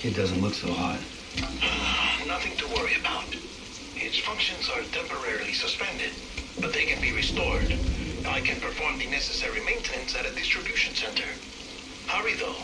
Kid doesn't look so hot. Nothing to worry about. Its functions are temporarily suspended, but they can be restored. I can perform the necessary maintenance at a distribution center. Hurry, though.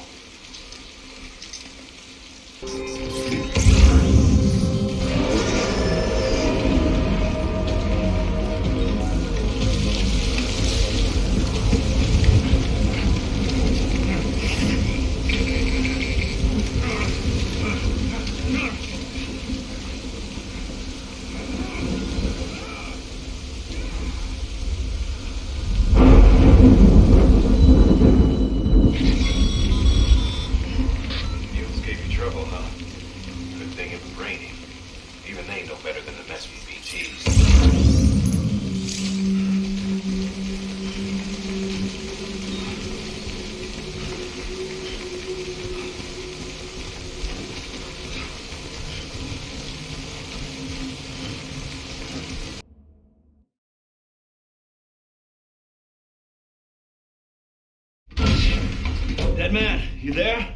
Dead man, you there?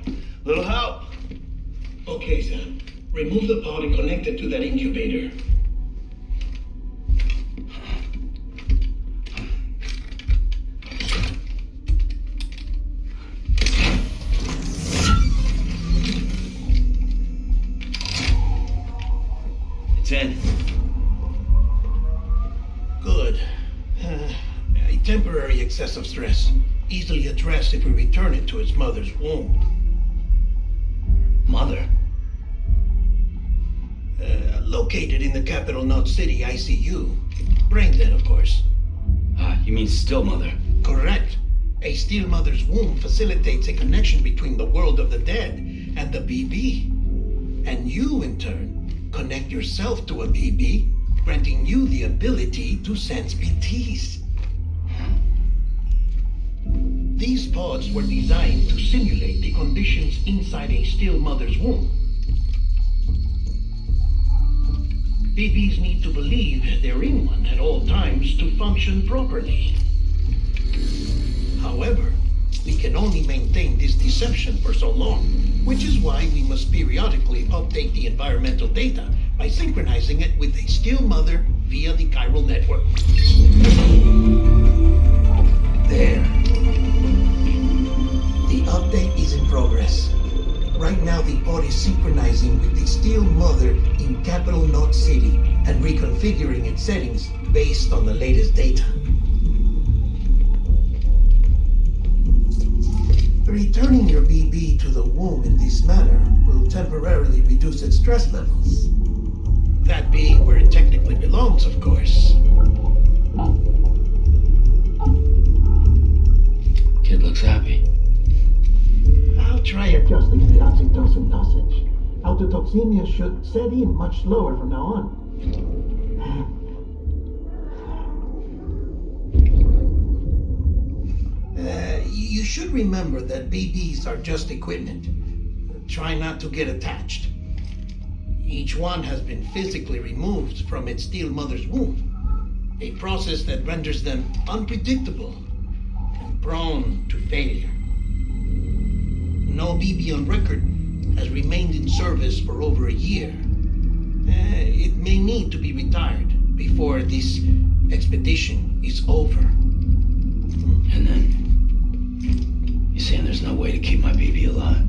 Little help? Okay, Sam. Remove the pod and connect it to that incubator. It's in. Good. A temporary excessive stress. Easily addressed if we return it to its mother's womb. Mother? Located in the capital Knot City ICU. Brain dead, of course. You mean still mother? Correct. A still mother's womb facilitates a connection between the world of the dead and the BB. And you, in turn, connect yourself to a BB, granting you the ability to sense PTs. These pods were designed to simulate the conditions inside a still mother's womb. BBs need to believe they're in one at all times to function properly. However, we can only maintain this deception for so long, which is why we must periodically update the environmental data by synchronizing it with a still mother via the chiral network. There. The update is in progress. Right now, the pod is synchronizing with the still mother in capital Knot City and reconfiguring its settings based on the latest data. Returning your BB to the womb in this manner will temporarily reduce its stress levels. That being where it technically belongs, of course. Kid looks happy. I'll try adjusting the oxytocin dosage. Autotoxemia should set in much slower from now on. You should remember that BBs are just equipment. Try not to get attached. Each one has been physically removed from its still mother's womb, a process that renders them unpredictable and prone to failure. No BB on record has remained in service for over a year. It may need to be retired before this expedition is over. And then? You're saying there's no way to keep my baby alive?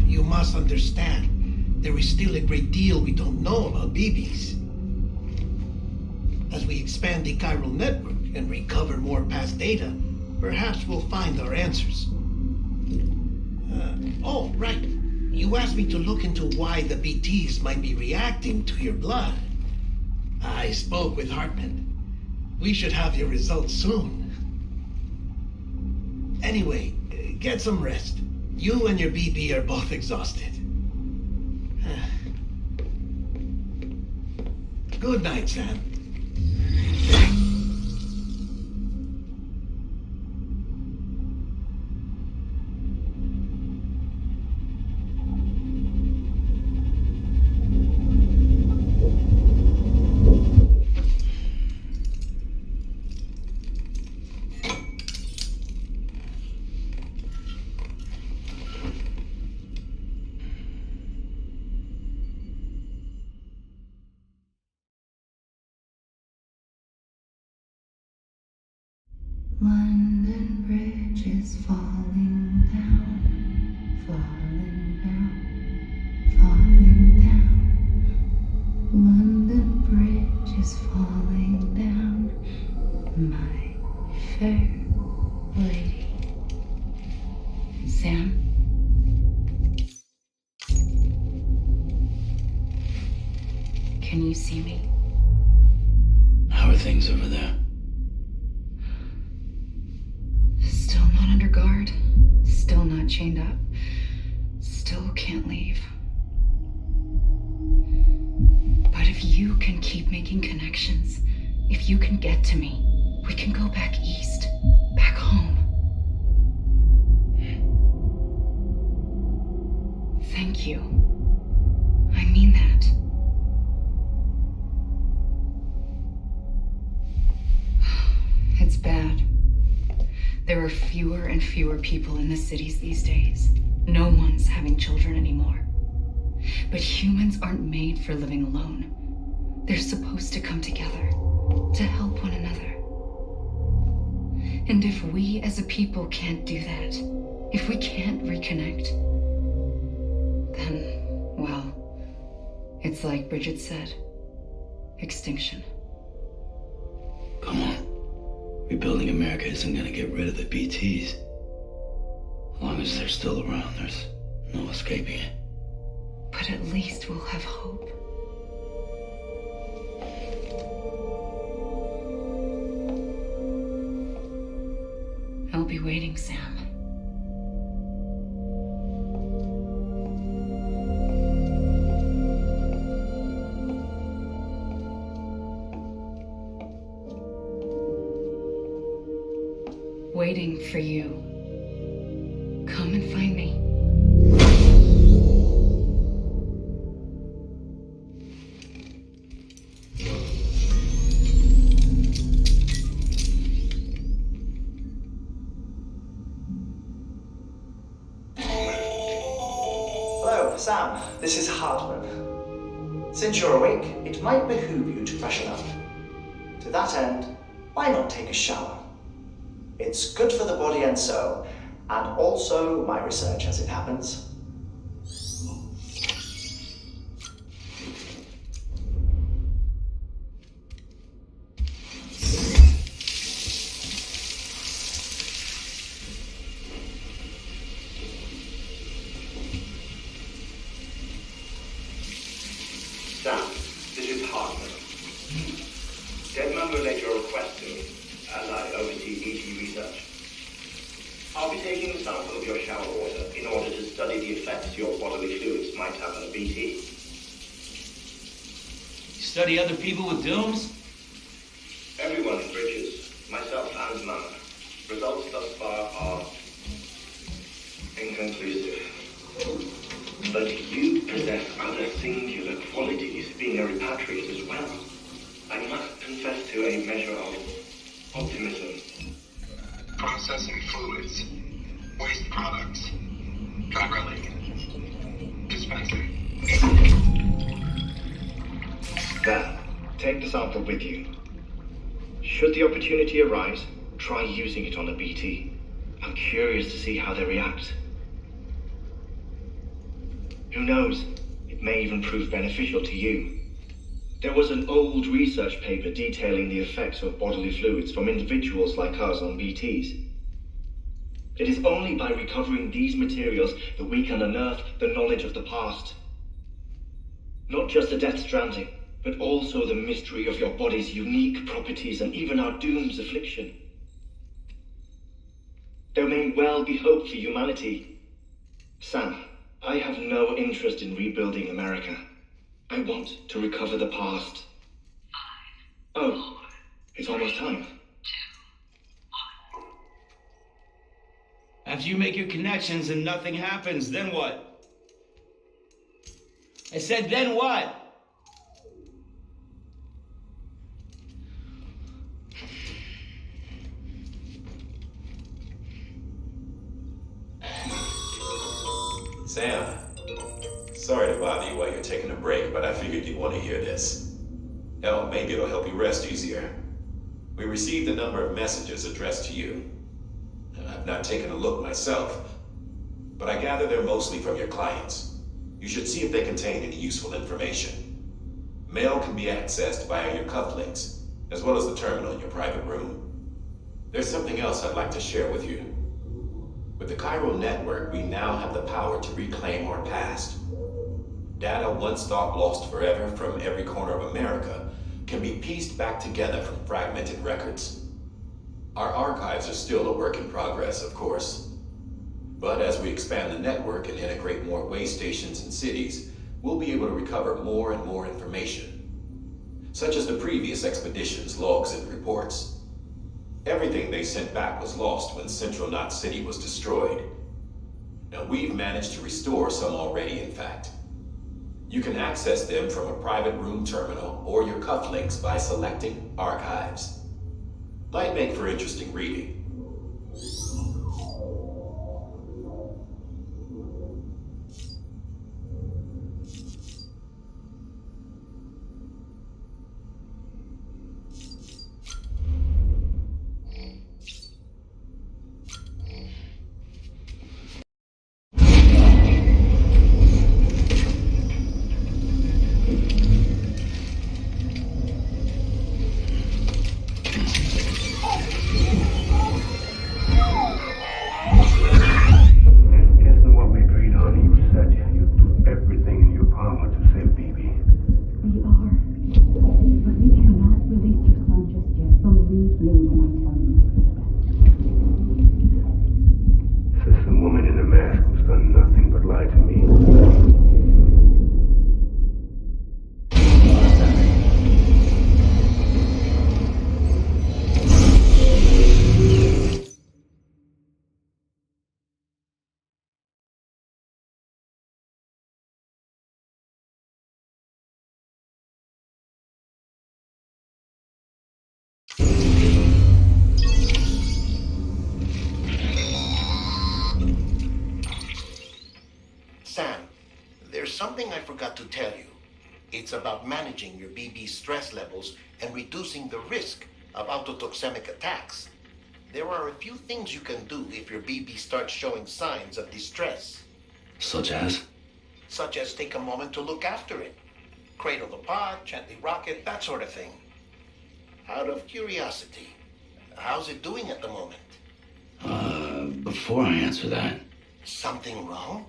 You must understand, there is still a great deal we don't know about BBs. As we expand the chiral network and recover more past data, perhaps we'll find our answers. Oh, right. You asked me to look into why the BTs might be reacting to your blood. I spoke with Hartman. We should have your results soon. Anyway, get some rest. You and your BB are both exhausted. Good night, Sam. London Bridge is falling down, falling down, falling down. London Bridge is falling down, my fair lady. Sam? Can you see me? How are things over there? Still not under guard, still not chained up, still can't leave. But if you can keep making connections, if you can get to me, we can go back east, back home. Thank you. I mean that. It's bad. There are fewer and fewer people in the cities these days. No one's having children anymore. But humans aren't made for living alone. They're supposed to come together, to help one another. And if we as a people can't do that, if we can't reconnect, then, well, it's like Bridget said, extinction. Come on. Rebuilding America isn't gonna get rid of the BTs. As long as they're still around, there's no escaping it. But at least we'll have hope. I'll be waiting, Sam. Waiting for you. Come and find me. Hello, Sam. This is Hardman. Since you're awake, it might behoove you to freshen up. To that end, why not take a shower? It's good for the body and soul, and also my research as it happens. Sam, this is Hardman. Deadman relayed your request to me, as I oversee BT research. I'll be taking a sample of your shower water in order to study the effects your bodily fluids might have on a BT. You study other people with dooms? Everyone in Bridges, myself and Mama. Results thus far are inconclusive. But you possess other singular qualities, being a repatriate as well. I must confess to a measure of optimism. Processing fluids, waste products, drilling, dispensing. There, take the sample with you. Should the opportunity arise, try using it on a BT. I'm curious to see how they react. Who knows? It may even prove beneficial to you. There was an old research paper detailing the effects of bodily fluids from individuals like us on BTs. It is only by recovering these materials that we can unearth the knowledge of the past. Not just the death stranding, but also the mystery of your body's unique properties and even our doom's affliction. There may well be hope for humanity. Sam, I have no interest in rebuilding America. I want to recover the past. Oh, it's almost time. After you make your connections and nothing happens, then what? I said, then what? Sam, sorry to bother you while you're taking a break, but I figured you'd want to hear this. Hell, maybe it'll help you rest easier. We received a number of messages addressed to you. I've not taken a look myself, but I gather they're mostly from your clients. You should see if they contain any useful information. Mail can be accessed via your cufflinks, as well as the terminal in your private room. There's something else I'd like to share with you. With the chiral network, we now have the power to reclaim our past. Data once thought lost forever from every corner of America can be pieced back together from fragmented records. Our archives are still a work in progress, of course. But as we expand the network and integrate more way stations and cities, we'll be able to recover more and more information, such as the previous expedition's logs and reports. Everything they sent back was lost when Central Knot City was destroyed. Now we've managed to restore some already, in fact. You can access them from a private room terminal or your cufflinks by selecting Archives. Might make for interesting reading. Guessing what we agreed on, you said you'd do everything in your power to save BB. We are. But we cannot release your son just yet. Believe me when I tell you it's for the best. Says some woman in a mask who's done nothing but lie to me. Sam, there's something I forgot to tell you. It's about managing your BB stress levels and reducing the risk of autotoxemic attacks. There are a few things you can do if your BB starts showing signs of distress. Such as? Such as take a moment to look after it. Cradle the pod, gently rock it, that sort of thing. Out of curiosity, how's it doing at the moment? Before I answer that, Something wrong?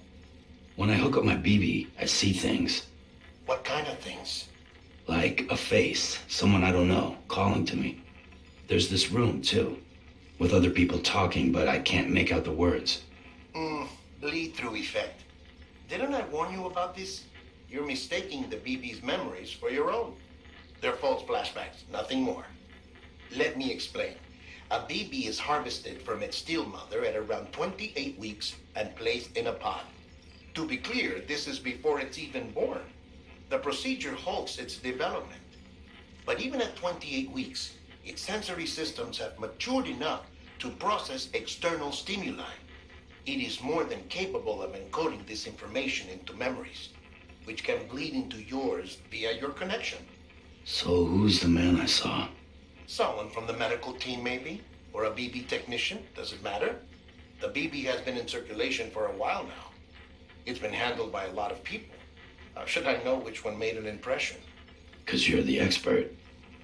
when I hook up my BB, I see things. What kind of things? Like a face, someone I don't know, calling to me. There's this room, too, with other people talking, but I can't make out the words. Bleed-through effect. Didn't I warn you about this? You're mistaking the BB's memories for your own. They're false flashbacks, nothing more. Let me explain. A BB is harvested from its steel mother at around 28 weeks and placed in a pod. To be clear, this is before it's even born. The procedure halts its development. But even at 28 weeks, its sensory systems have matured enough to process external stimuli. It is more than capable of encoding this information into memories, which can bleed into yours via your connection. So who's the man I saw? Someone from the medical team, maybe? Or a BB technician? Does it matter? The BB has been in circulation for a while now. It's been handled by a lot of people. How should I know which one made an impression? 'Cause you're the expert.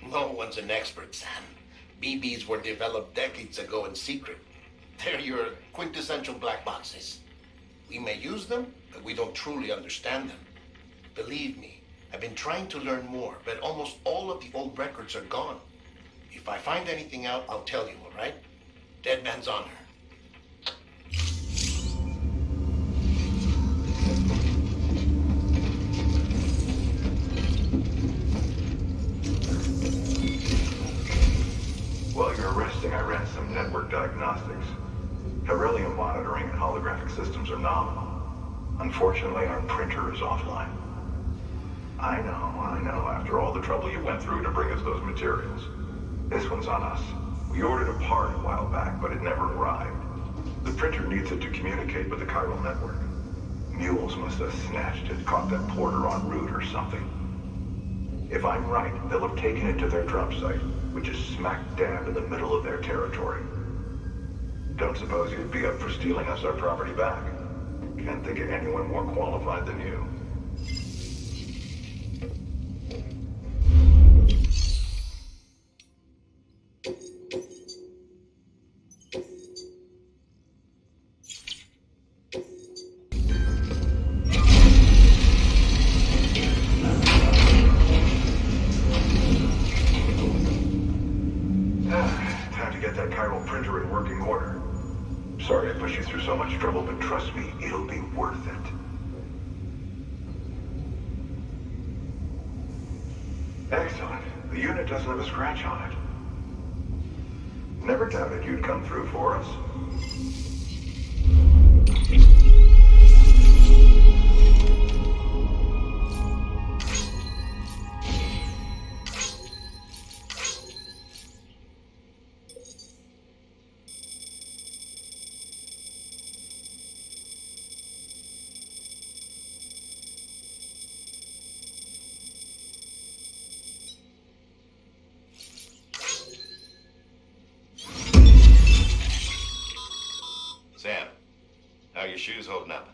No one's an expert, Sam. BBs were developed decades ago in secret. They're your quintessential black boxes. We may use them, but we don't truly understand them. Believe me, I've been trying to learn more, but almost all of the old records are gone. If I find anything out, I'll tell you, all right? Dead man's honor. While you're resting, I ran some network diagnostics. Beryllium monitoring and holographic systems are nominal. Unfortunately, our printer is offline. I know, after all the trouble you went through to bring us those materials. This one's on us. We ordered a part a while back, but it never arrived. The printer needs it to communicate with the chiral network. Mules must have snatched it, caught that porter en route or something. If I'm right, they'll have taken it to their drop site. which is smack dab in the middle of their territory. Don't suppose you'd be up for stealing us our property back? Can't think of anyone more qualified than you. Time to get that chiral printer in working order. Sorry I pushed you through so much trouble, but trust me, it'll be worth it. Excellent. The unit doesn't have a scratch on it. Never doubted you'd come through for us. Sam, how are your shoes holding up?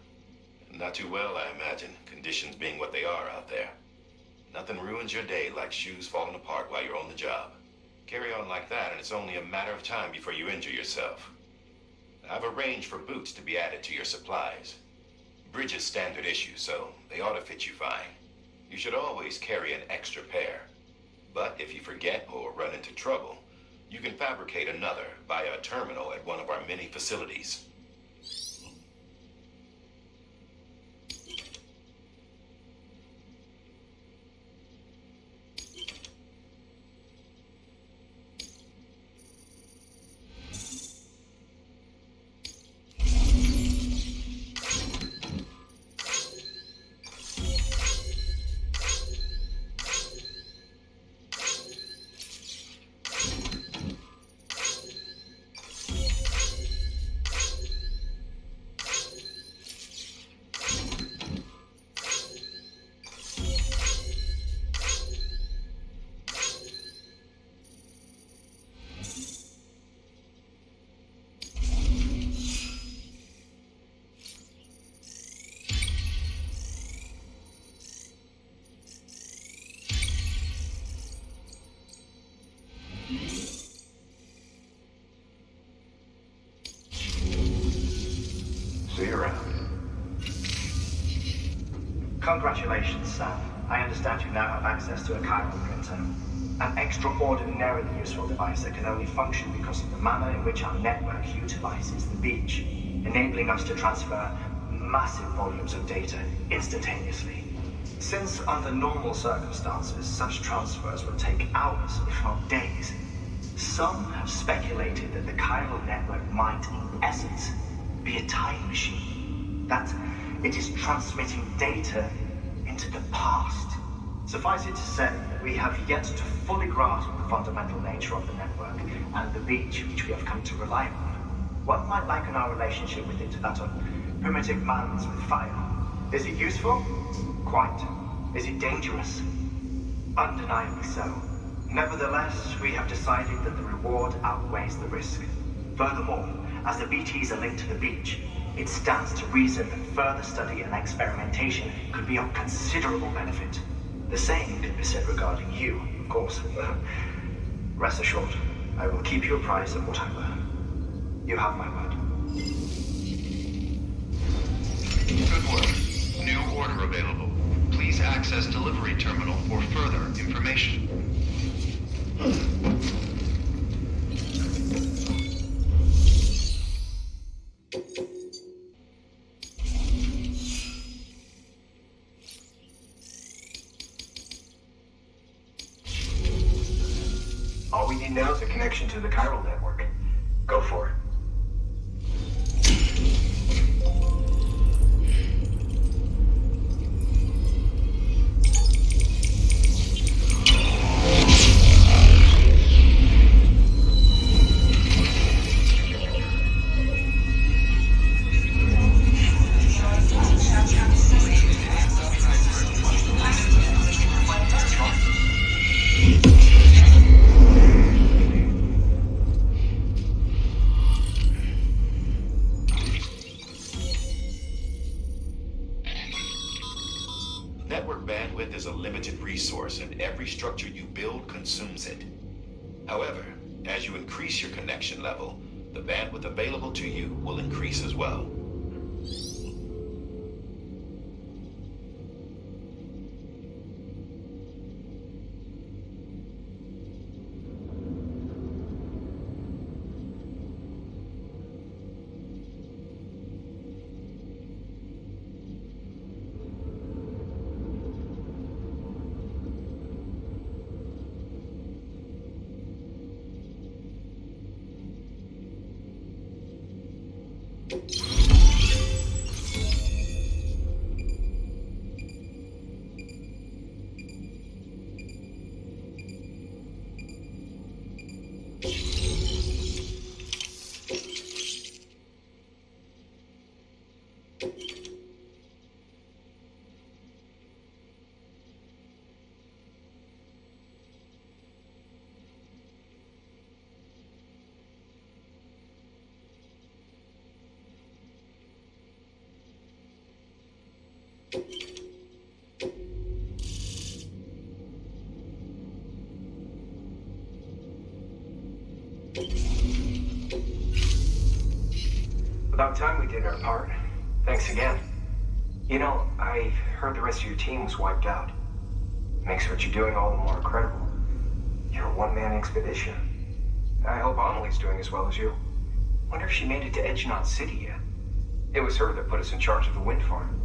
Not too well, I imagine, conditions being what they are out there. Nothing ruins your day like shoes falling apart while you're on the job. Carry on like that, and it's only a matter of time before you injure yourself. I've arranged for boots to be added to your supplies. Bridge is standard issue, so they ought to fit you fine. You should always carry an extra pair. But if you forget or run into trouble, you can fabricate another via a terminal at one of our many facilities. See you around. Congratulations, Sam. I understand you now have access to a chiral printer. An extraordinarily useful device that can only function because of the manner in which our network utilizes the beach, enabling us to transfer massive volumes of data instantaneously. Since under normal circumstances, such transfers would take hours, if not days, some have speculated that the chiral network might, in essence, be a time machine. That it is transmitting data into the past. Suffice it to say, we have yet to fully grasp the fundamental nature of the network and the beach which we have come to rely on. One might liken our relationship with it to that of primitive mans with fire. Is it useful? Quite. Is it dangerous? Undeniably so. Nevertheless, we have decided that the reward outweighs the risk. Furthermore, as the BTs are linked to the beach, it stands to reason that further study and experimentation could be of considerable benefit. The same can be said regarding you, of course. Rest assured, I will keep you apprised of what I learn. You have my word. Good work. New order available. Please access delivery terminal for further information. All we need now is a connection to the chiral network. Go for it. is a limited resource, and every structure you build consumes it. However, as you increase your connection level, the bandwidth available to you will increase as well. About time we did our part. Thanks again. You know, I heard the rest of your team was wiped out. Makes what you're doing all the more incredible. You're a one-man expedition. I hope Amelie's doing as well as you. Wonder if she made it to Edgenot City yet. It was her that put us in charge of the wind farm.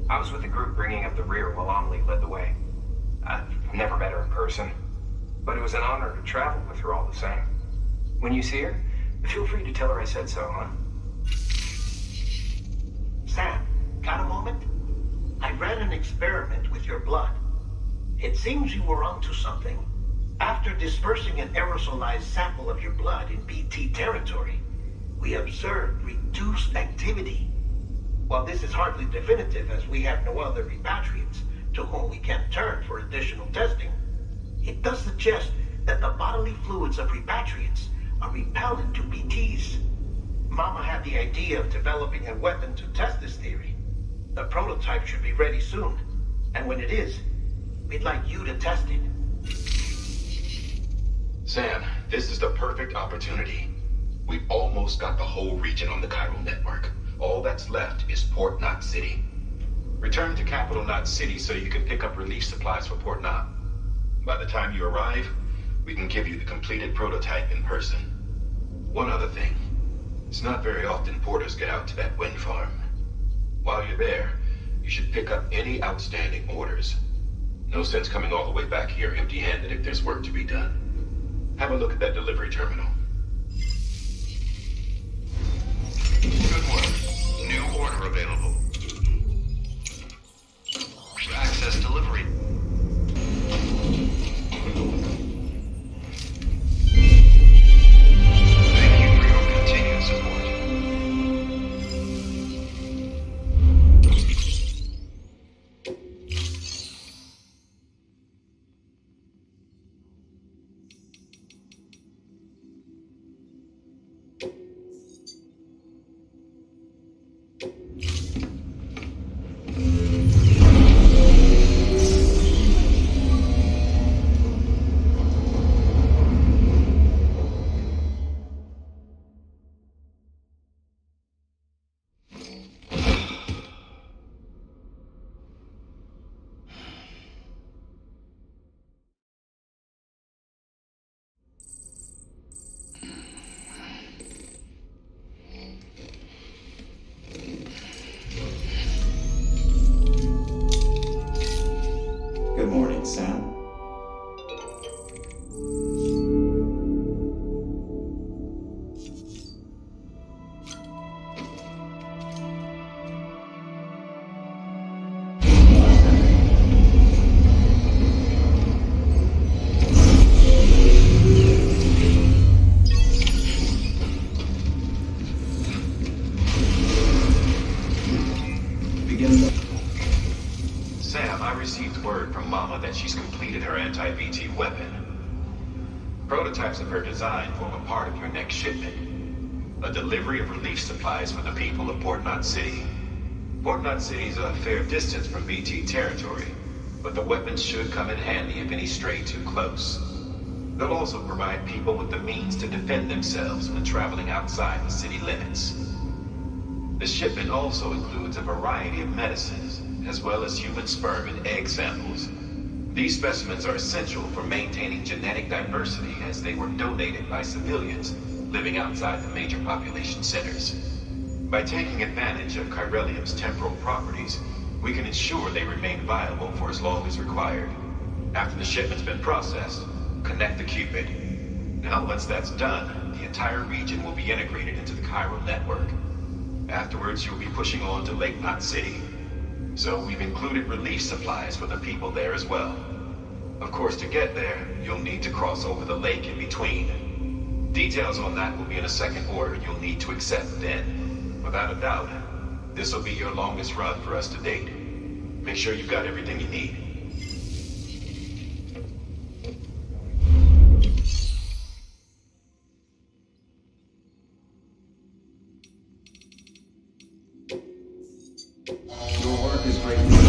I was with the group bringing up the rear while Amelie led the way. I've never met her in person, but it was an honor to travel with her all the same. When you see her, feel free to tell her I said so, huh? Sam, got a moment? I ran an experiment with your blood. It seems you were onto something. After dispersing an aerosolized sample of your blood in BT territory, we observed reduced activity. While this is hardly definitive, as we have no other repatriates to whom we can turn for additional testing, it does suggest that the bodily fluids of repatriates are repellent to BTs. Mama had the idea of developing a weapon to test this theory. The prototype should be ready soon, and when it is, we'd like you to test it. Sam, this is the perfect opportunity. We've almost got the whole region on the chiral network. All that's left is Port Knot City. Return to Capital Knot City so you can pick up relief supplies for Port Knot. By the time you arrive, we can give you the completed prototype in person. One other thing. It's not very often porters get out to that wind farm. While you're there, you should pick up any outstanding orders. No sense coming all the way back here empty-handed if there's work to be done. Have a look at that delivery terminal. Good work. New order available. Access delivery. Thank you for your continued support. Good morning, Sam. Sam, I received word from Mama that she's completed her anti-BT weapon. Prototypes of her design form a part of your next shipment. A delivery of relief supplies for the people of Port Knot City. Port Knot City's a fair distance from BT territory, but the weapons should come in handy if any stray too close. They'll also provide people with the means to defend themselves when traveling outside the city limits. The shipment also includes a variety of medicines, as well as human sperm and egg samples. These specimens are essential for maintaining genetic diversity as they were donated by civilians living outside the major population centers. By taking advantage of chiralium's temporal properties, we can ensure they remain viable for as long as required. After the shipment's been processed, connect the Cupid. Now, once that's done, the entire region will be integrated into the chiral network. Afterwards, you'll be pushing on to Lake Knot City. So we've included relief supplies for the people there as well. Of course, to get there, you'll need to cross over the lake in between. Details on that will be in a second order you'll need to accept then. Without a doubt, this will be your longest run for us to date. Make sure you've got everything you need. Your work is great.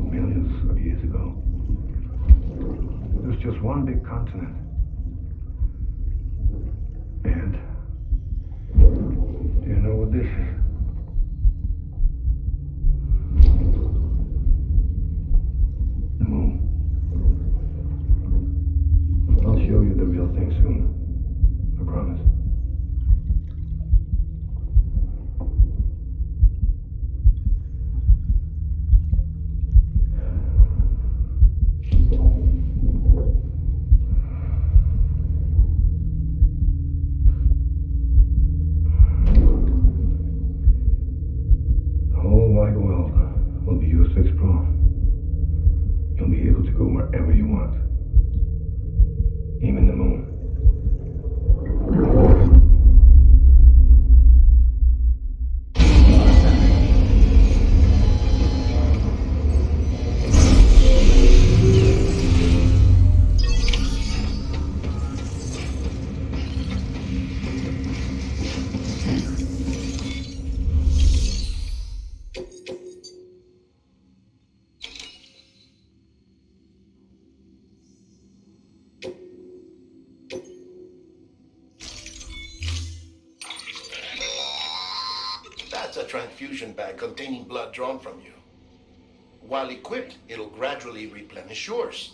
millions of years ago. It was just one big continent. And do you know what this is? The moon. I'll show you the real thing soon. I promise. The whole wide world will be yours to explore. You'll be able to go wherever you want. Even the moon. That's a transfusion bag containing blood drawn from you. While equipped, it'll gradually replenish yours.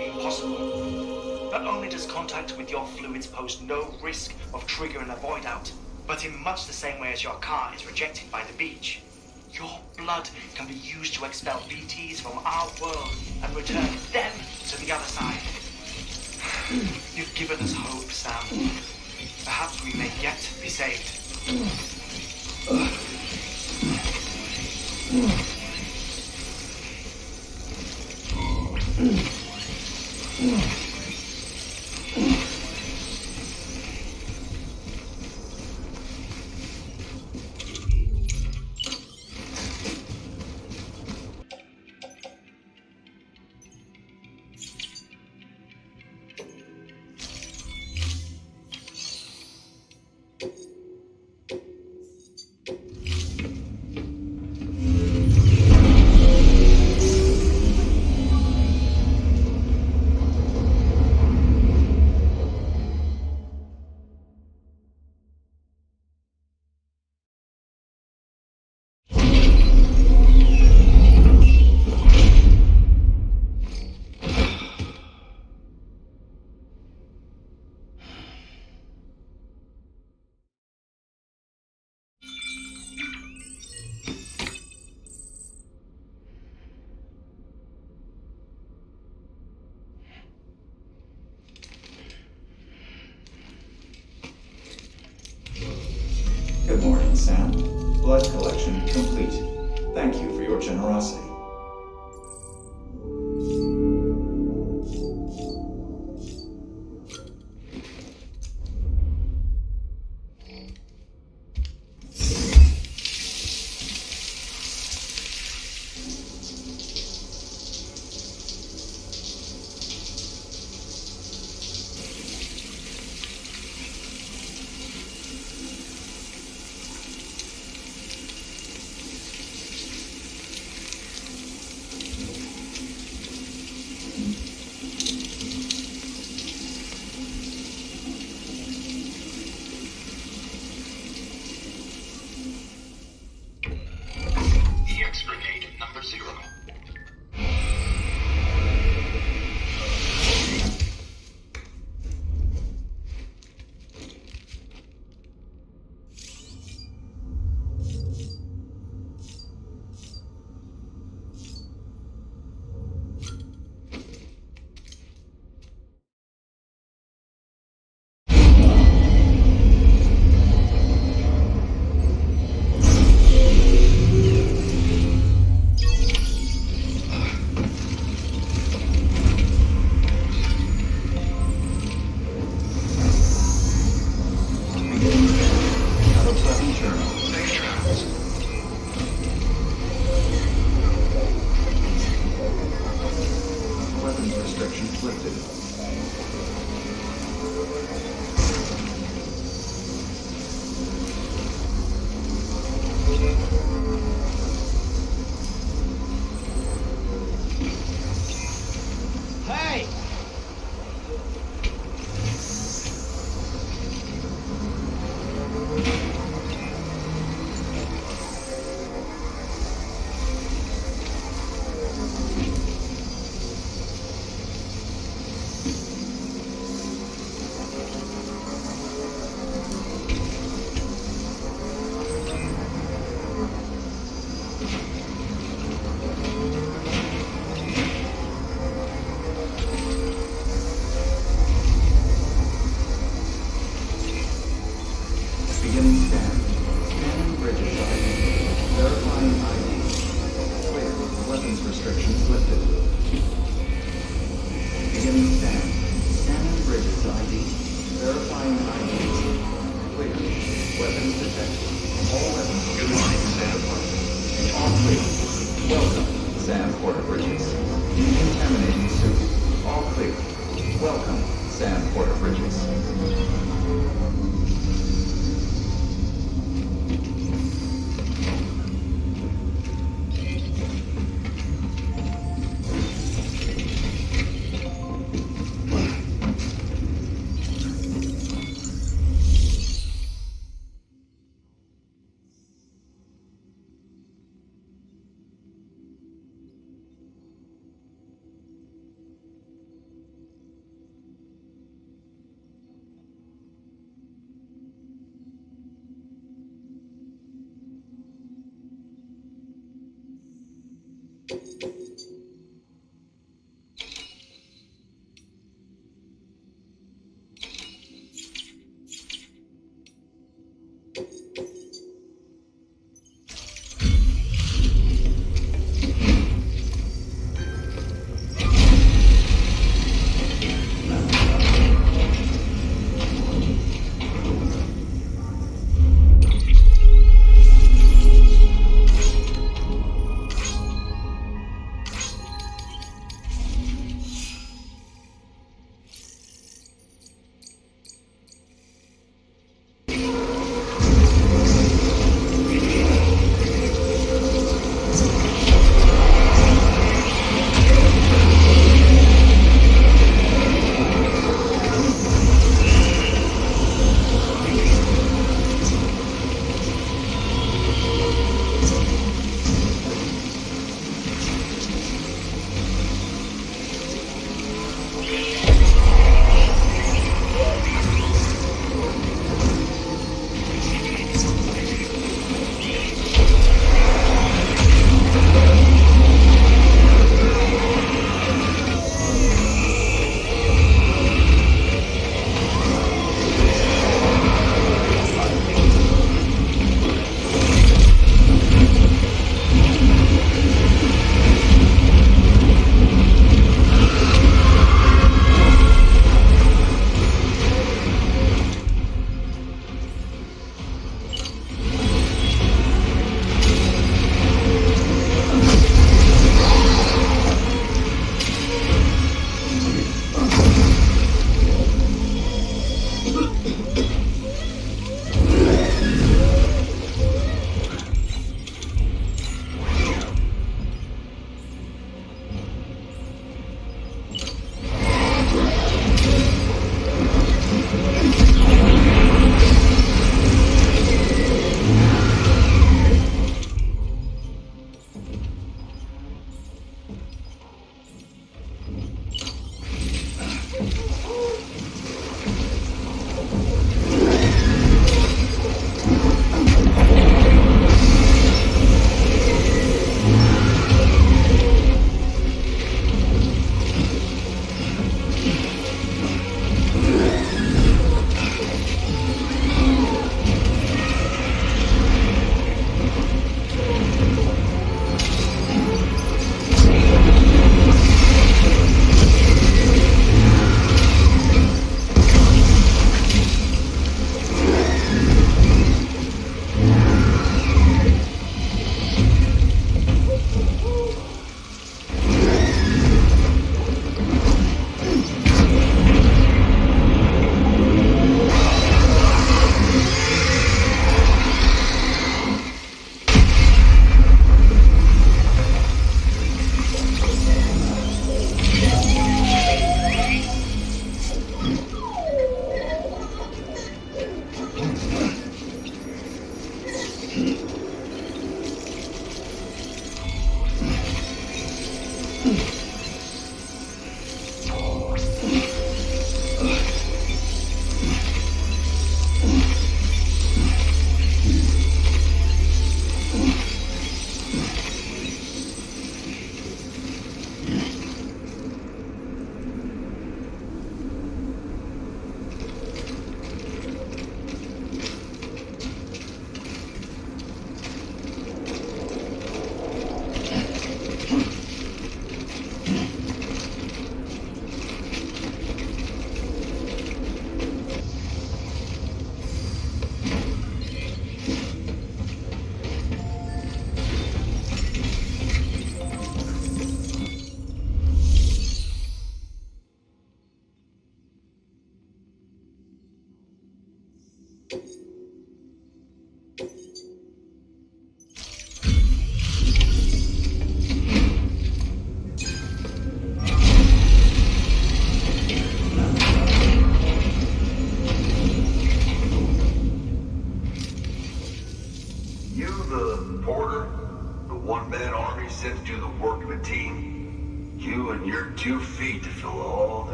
impossible. Not only does contact with your fluids pose no risk of triggering a void out, but in much the same way as your car is rejected by the beach, your blood can be used to expel BTs from our world and return them to the other side. You've given us hope, Sam. Perhaps we may yet be saved. Good morning, Sam. Blood collection complete. Thank you for your generosity. EX Brigade number 0. Have a pleasant journey. Safe travels. Weapons restrictions lifted. Hey! Beginning scan. Scanning bridges ID. Verifying ID. Clear. Weapons restrictions lifted. Beginning scan. Scanning bridges ID. Verifying IDs. Clear. Weapons detected. All weapons. Good morning, Sam. All clear. Welcome, Sam Porter Bridges. Decontaminating suit. All clear. Welcome, Sam Porter Bridges.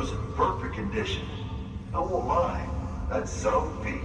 cargo's in perfect condition. I won't lie, that's some feat.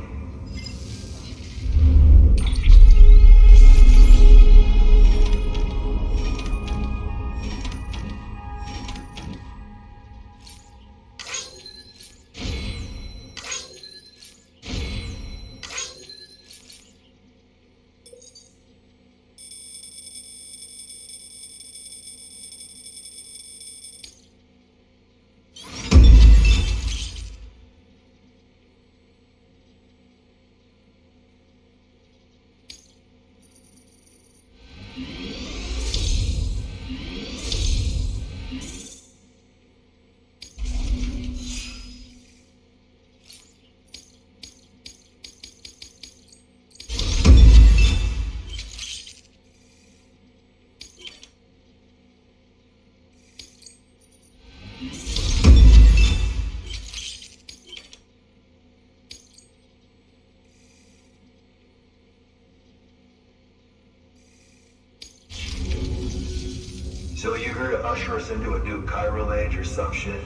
So you here to usher us into a new chiral age or some shit?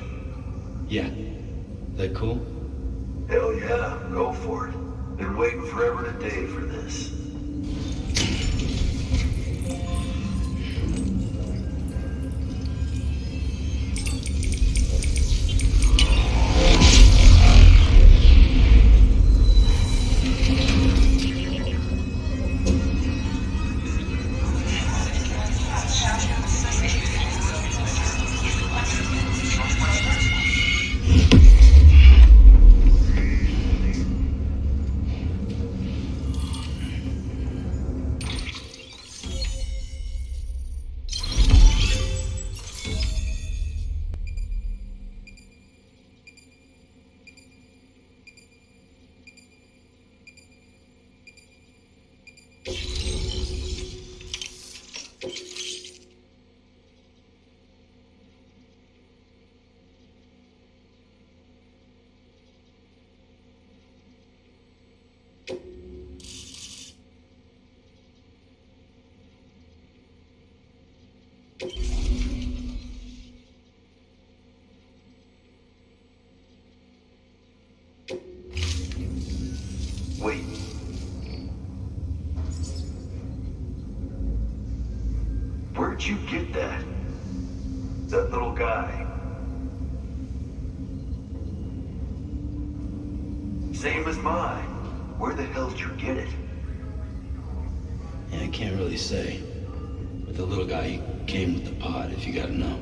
Yeah. That cool? Hell yeah, go for it. Been waiting forever today for this. Wait. Where'd you get that? That little guy? Same as mine. Where the hell did you get it? Yeah, I can't really say. But the little guy, he came with the pod, if you gotta know.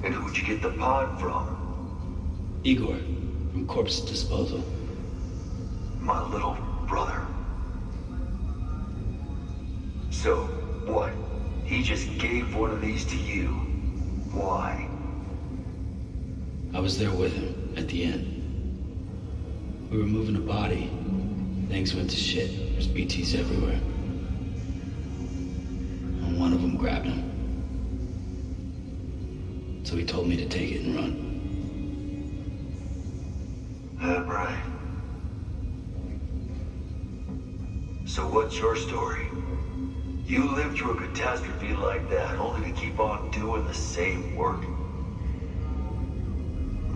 And who'd you get the pod from? Igor, from Corpse Disposal. My little brother. So, what? He just gave one of these to you. Why? I was there with him, at the end. We were moving a body. Things went to shit. There's BTs everywhere. And one of them grabbed him. So he told me to take it and run. That right. So what's your story? You lived through a catastrophe like that only to keep on doing the same work?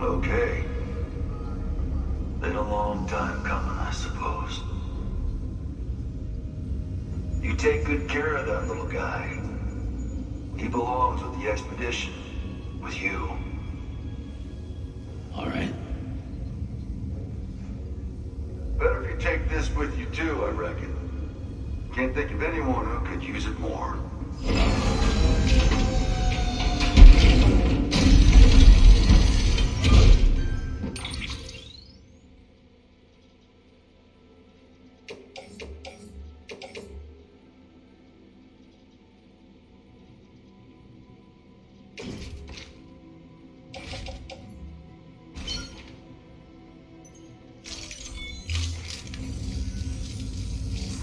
Okay. Been a long time coming, I suppose. You take good care of that little guy. He belongs with the expedition. With you. All right. Better if you take this with you too, I reckon. Can't think of anyone who could use it more.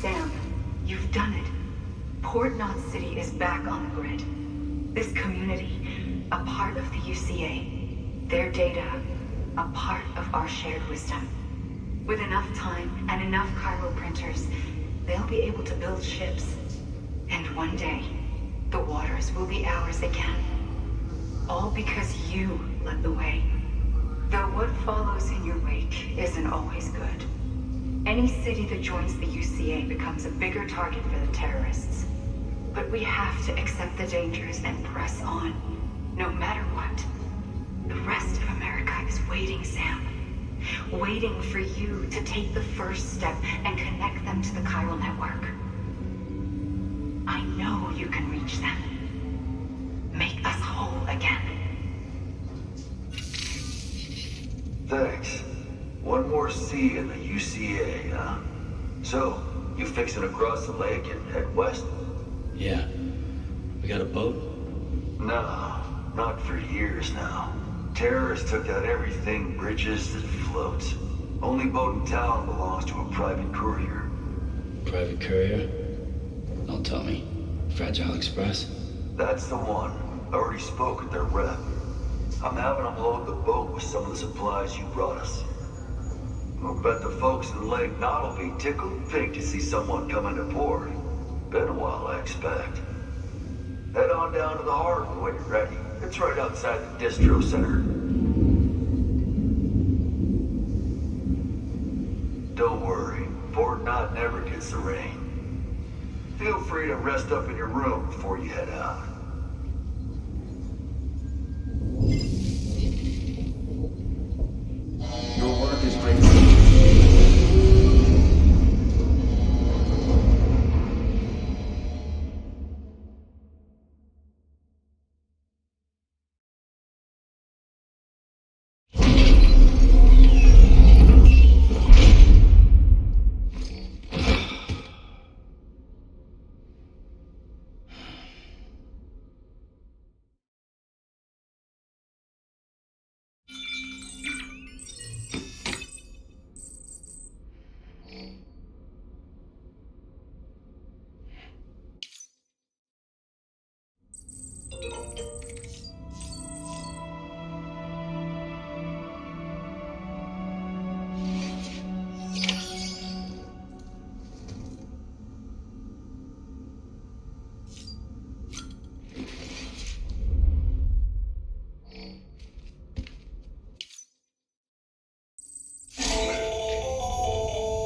Sam, you've done it. Port Knot City is back on the grid. This community, a part of the UCA. Their data, a part of our shared wisdom. With enough time and enough chiral printers, they'll be able to build ships. And one day, the waters will be ours again. All all because you led the way. Though what follows in your wake isn't always good. Any city that joins the UCA becomes a bigger target for the terrorists. But we have to accept the dangers and press on, no matter what. The rest of America is waiting, Sam. Waiting for you to take the first step and connect them to the chiral network. I know you can reach them. Make us whole again. Thanks. One more C in the UCA, huh? So, you fixing to cross the lake and head west? Yeah. We got a boat? No, not for years now. Terrorists took out everything bridges that floats. Only boat in town belongs to a private courier. Private courier? Don't tell me. Fragile Express? That's the one. I already spoke with their rep. I'm having them load the boat with some of the supplies you brought us. I'll bet the folks in Lake Knot will be tickled pink to see someone coming to port. Been a while, I expect. Head on down to the harbor when you're ready. It's right outside the distro center. Don't worry, Port Knot never gets the rain. Feel free to rest up in your room before you head out. Your work is great.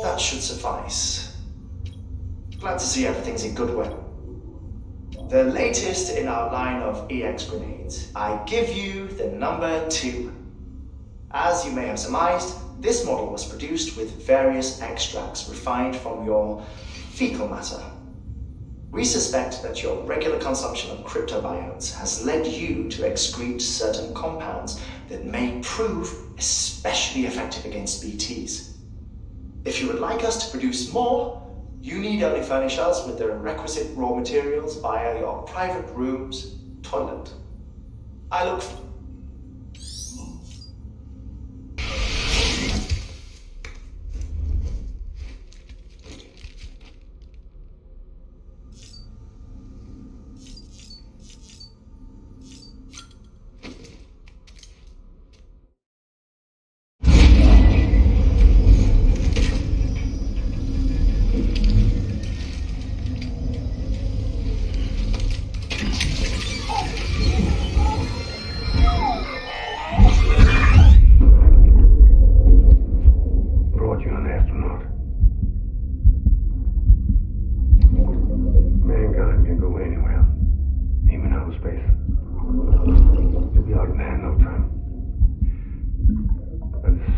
That should suffice. Glad to see everything's in good way. The latest in our line of EX grenades. I give you the number 2. As you may have surmised, this model was produced with various extracts refined from your fecal matter. We suspect that your regular consumption of cryptobiotes has led you to excrete certain compounds that may prove especially effective against BTs. If you would like us to produce more, you need only furnish us with the requisite raw materials via your private room's toilet. I look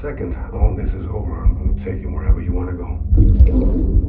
second all this is over, I'm going to take you wherever you want to go.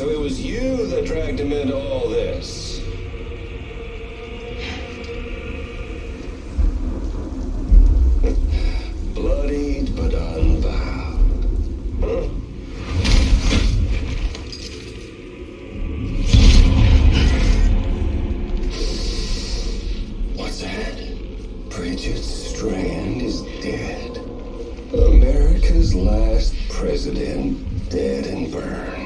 So it was you that dragged him into all this. Bloodied but unbowed. Huh? What's that? Bridget Strand is dead. America's last president dead and burned.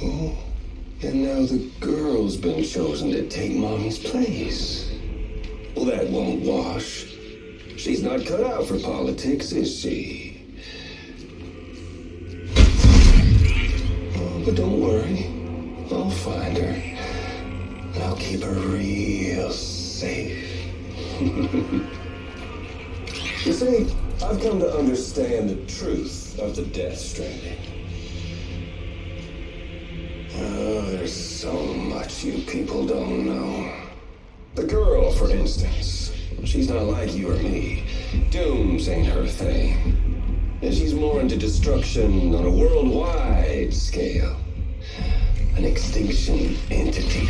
Oh, and now the girl's been chosen to take Mommy's place. Well, that won't wash. She's not cut out for politics, is she? Oh, but don't worry. I'll find her. And I'll keep her real safe. You see, I've come to understand the truth of the Death Stranding. Oh, there's so much you people don't know. The girl, for instance, she's not like you or me. Dooms ain't her thing. And she's more into destruction on a worldwide scale. An extinction entity.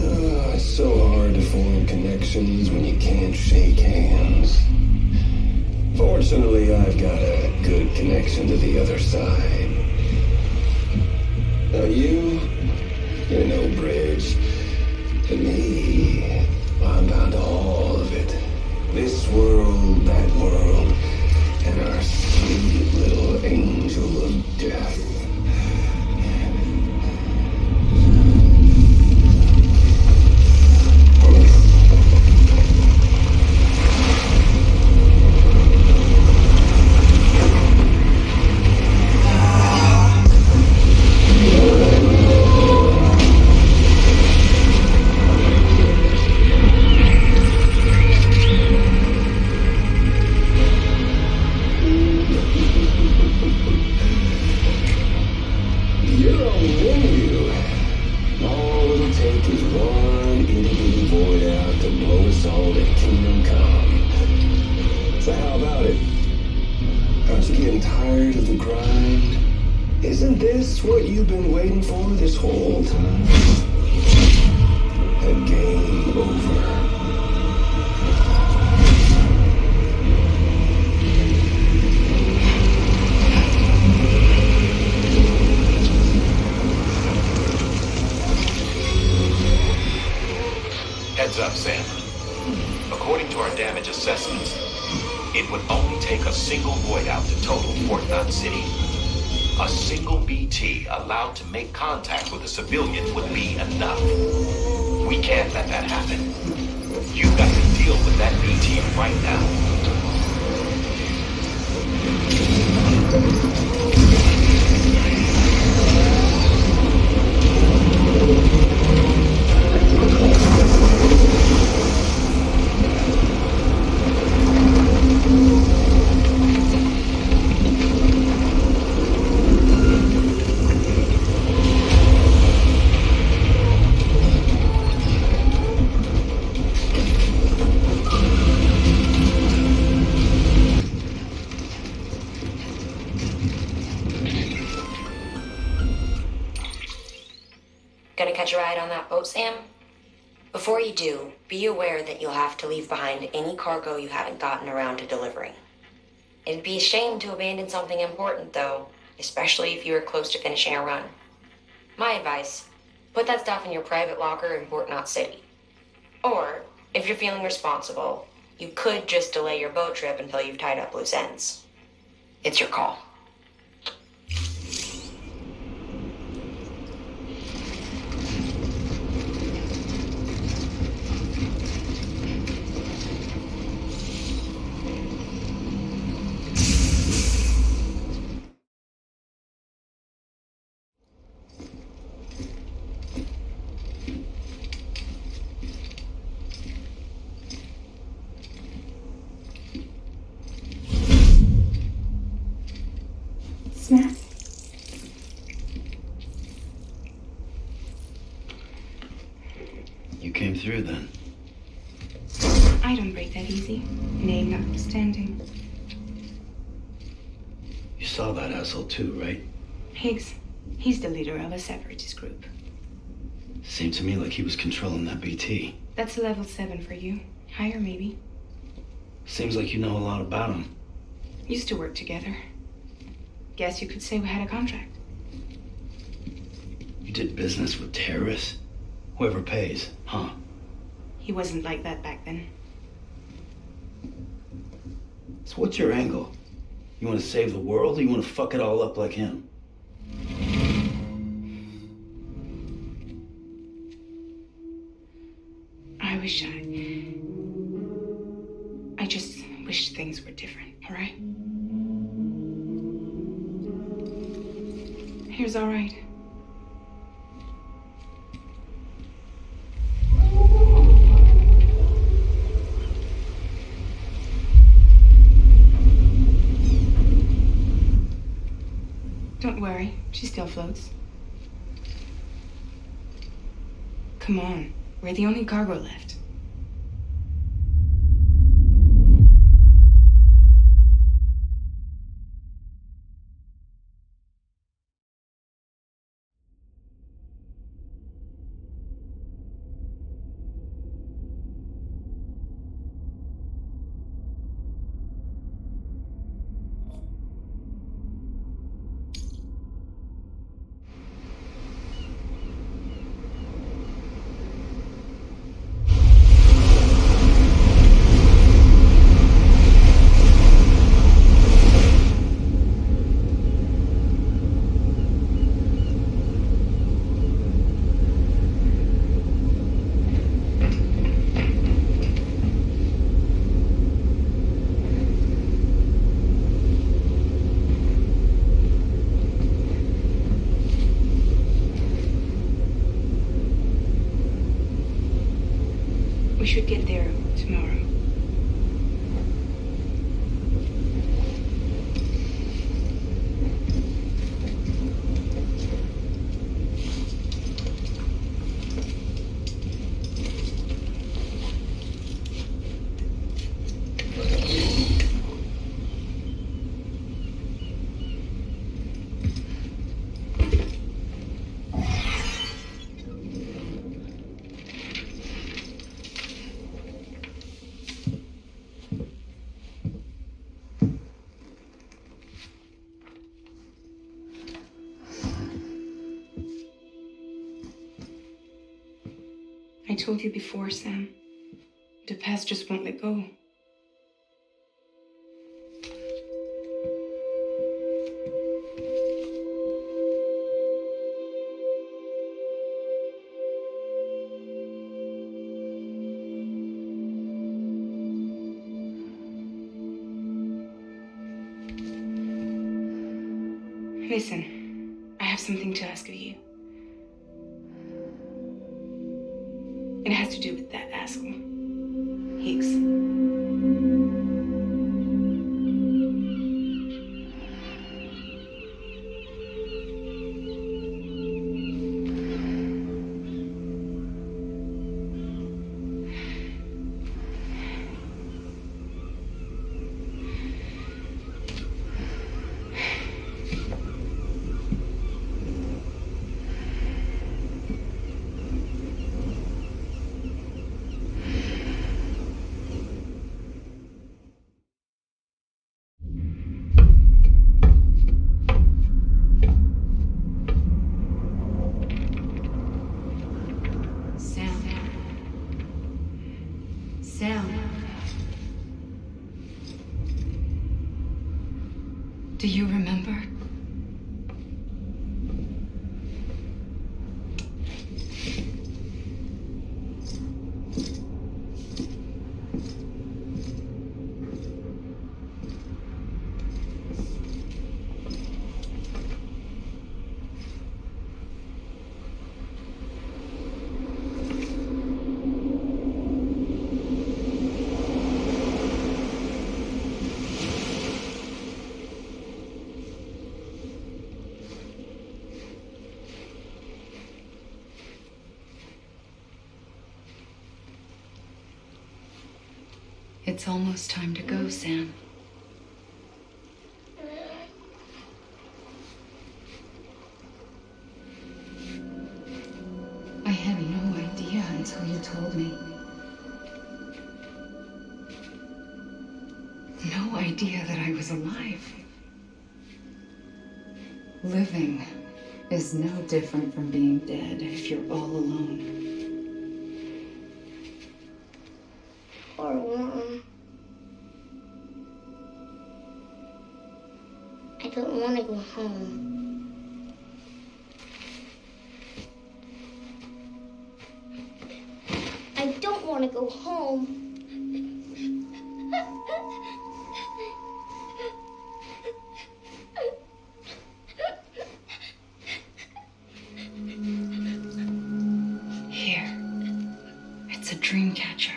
Oh, it's so hard to form connections when you can't shake hands. Fortunately, I've got a good connection to the other side. Now you're no bridge. To me, I'm bound to all of it. This world, that world, and our sweet little angel of death. Heads up, Sam. According to our damage assessments, it would only take a single void out to total Fort Knot City. A single BT allowed to make contact with a civilian would be enough. We can't let that happen. You've got to deal with that BT right now. Gonna catch a ride on that boat, Sam? Before you do, be aware that you'll have to leave behind any cargo you haven't gotten around to delivering. It'd be a shame to abandon something important, though, especially if you were close to finishing a run. My advice, put that stuff in your private locker in Fort Knot City. Or, if you're feeling responsible, you could just delay your boat trip until you've tied up loose ends. It's your call. Snap. You came through then. I don't break that easy. Name notwithstanding. You saw that asshole too, right? Higgs. He's the leader of a separatist group. Seemed to me like he was controlling that BT. That's level 7 for you. Higher, maybe. Seems like you know a lot about him. Used to work together. Guess you could say we had a contract. You did business with terrorists? Whoever pays, huh? He wasn't like that back then. So what's your angle? You want to save the world, or you want to fuck it all up like him? I just wish things were different, all right? Here's all right. Don't worry, she still floats. Come on, we're the only cargo left. We should get there tomorrow. I told you before, Sam. The past just won't let go. Listen, I have something to ask of you. It has to do with that asshole, Higgs. Do you remember? It's almost time to go, Sam. I had no idea until you told me. No idea that I was alive. Living is no different from being dead if you're all alone. Or Mom. I don't want to go home. I don't want to go home. Here. It's a dream catcher.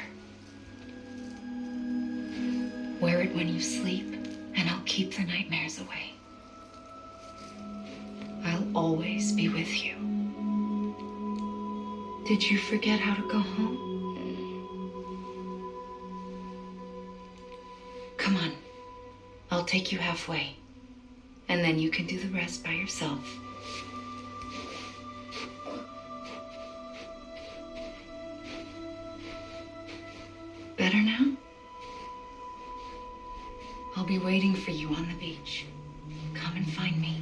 Wear it when you sleep, and I'll keep the nightmares away. I'll always be with you. Did you forget how to go home? Come on. I'll take you halfway, and then you can do the rest by yourself. Better now? I'll be waiting for you on the beach. Come and find me.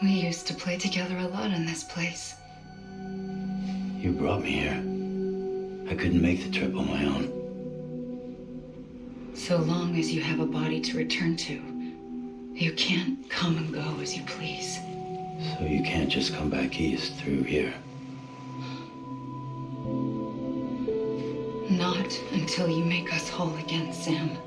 We used to play together a lot in this place. You brought me here. I couldn't make the trip on my own. So long as you have a body to return to, you can't come and go as you please. So you can't just come back east through here. Not until you make us whole again, Sam.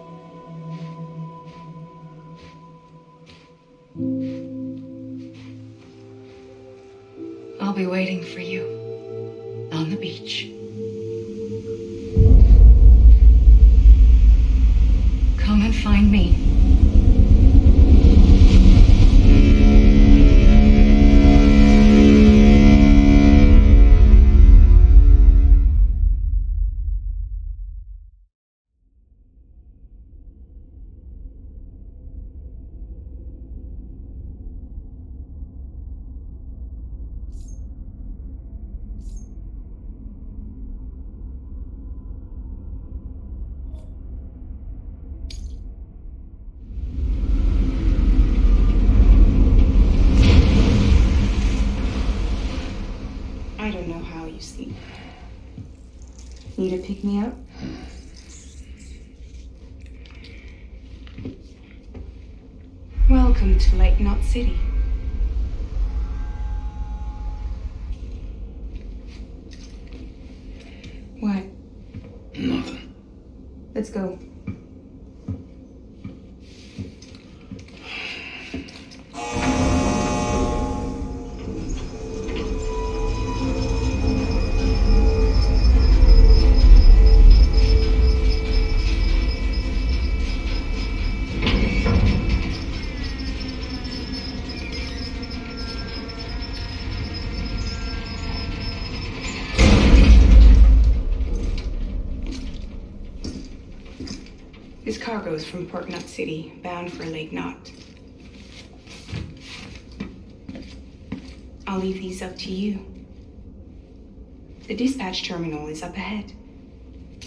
I'll be waiting for you on the beach. Come and find me. I don't know how you sleep. Need to pick me up? Welcome to Lake Knot City. What? Nothing. Let's go. This cargo is from Port Knot City, bound for Lake Knot. I'll leave these up to you. The dispatch terminal is up ahead.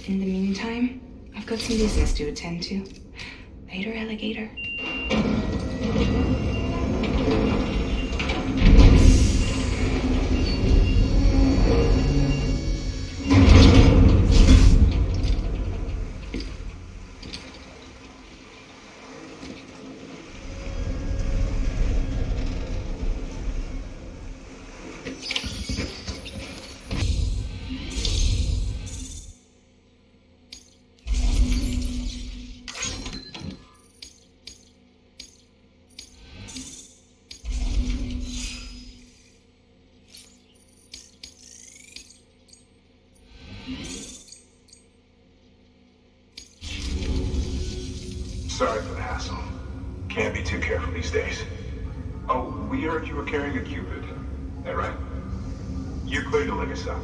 In the meantime, I've got some business to attend to. Later, alligator. Sorry for the hassle. Can't be too careful these days. Oh, we heard you were carrying a Cupid. That right? You're clear to link us up.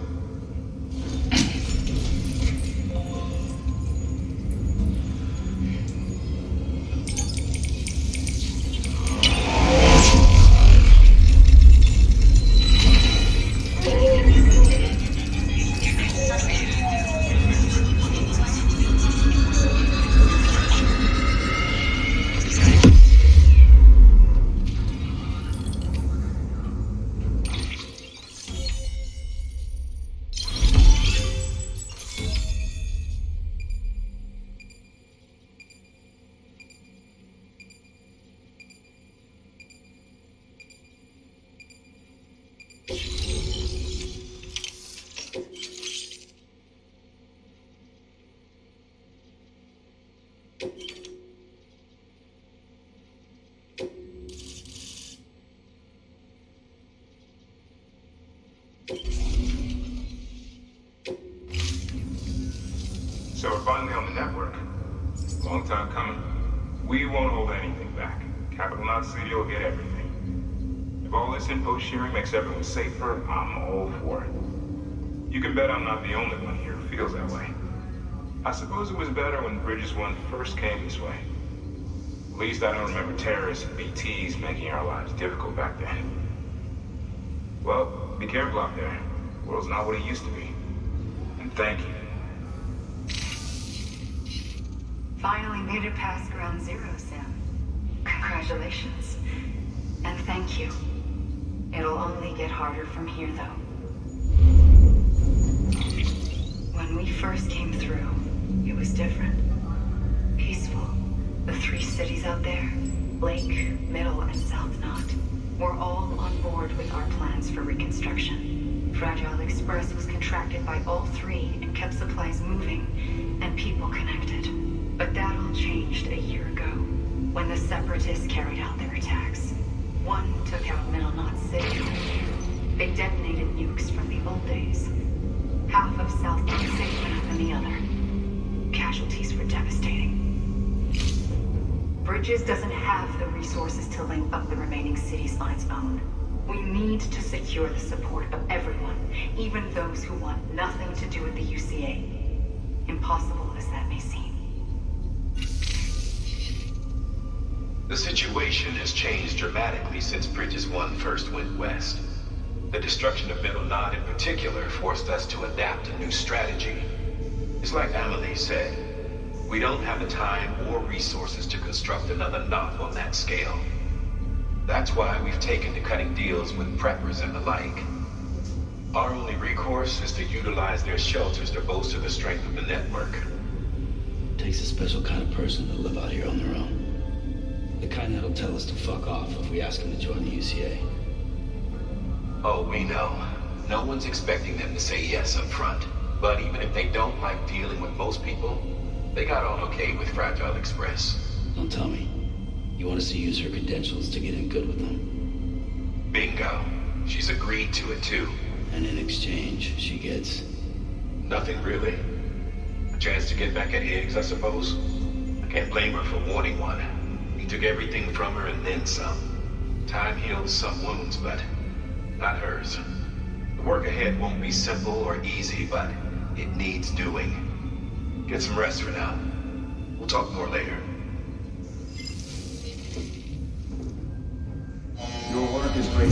So we're finally on the network. Long time coming. We won't hold anything back. Capital Knot City will get everything. If all this info sharing makes everyone safer, I'm all for it. You can bet I'm not the only one here who feels that way. I suppose it was better when Bridges 1 first came this way. At least I don't remember terrorists and BTs making our lives difficult back then. Well, be careful out there. The world's not what it used to be. And thank you. Finally made it past ground zero, Sam. Congratulations. And thank you. It'll only get harder from here, though. When we first came through, it was different. Peaceful. The 3 cities out there, Lake, Middle, and South Knot, were all on board with our plans for reconstruction. Fragile Express was contracted by all 3 and kept supplies moving and people connected. But that all changed a year ago, when the Separatists carried out their attacks. One took out Middle Knot City. They detonated nukes from the old days. Half of South Knot City went up in the other. Casualties were devastating. Bridges doesn't have the resources to link up the remaining cities on its own. We need to secure the support of everyone, even those who want nothing to do with the UCA. Impossible as that may seem. The situation has changed dramatically since Bridges 1 first went west. The destruction of Middle Knot in particular forced us to adapt a new strategy. It's like Amelie said, we don't have the time or resources to construct another knot on that scale. That's why we've taken to cutting deals with preppers and the like. Our only recourse is to utilize their shelters to bolster the strength of the network. It takes a special kind of person to live out here on their own. The kind that'll tell us to fuck off if we ask them to join the UCA. Oh, we know. No one's expecting them to say yes up front. But even if they don't like dealing with most people, they got on okay with Fragile Express. Don't tell me. You want us to use her credentials to get in good with them? Bingo. She's agreed to it too. And in exchange, she gets... Nothing really. A chance to get back at Higgs, I suppose. I can't blame her for wanting one. He took everything from her and then some. Time heals some wounds, but not hers. The work ahead won't be simple or easy, but it needs doing. Get some rest for now. We'll talk more later. Your work is great.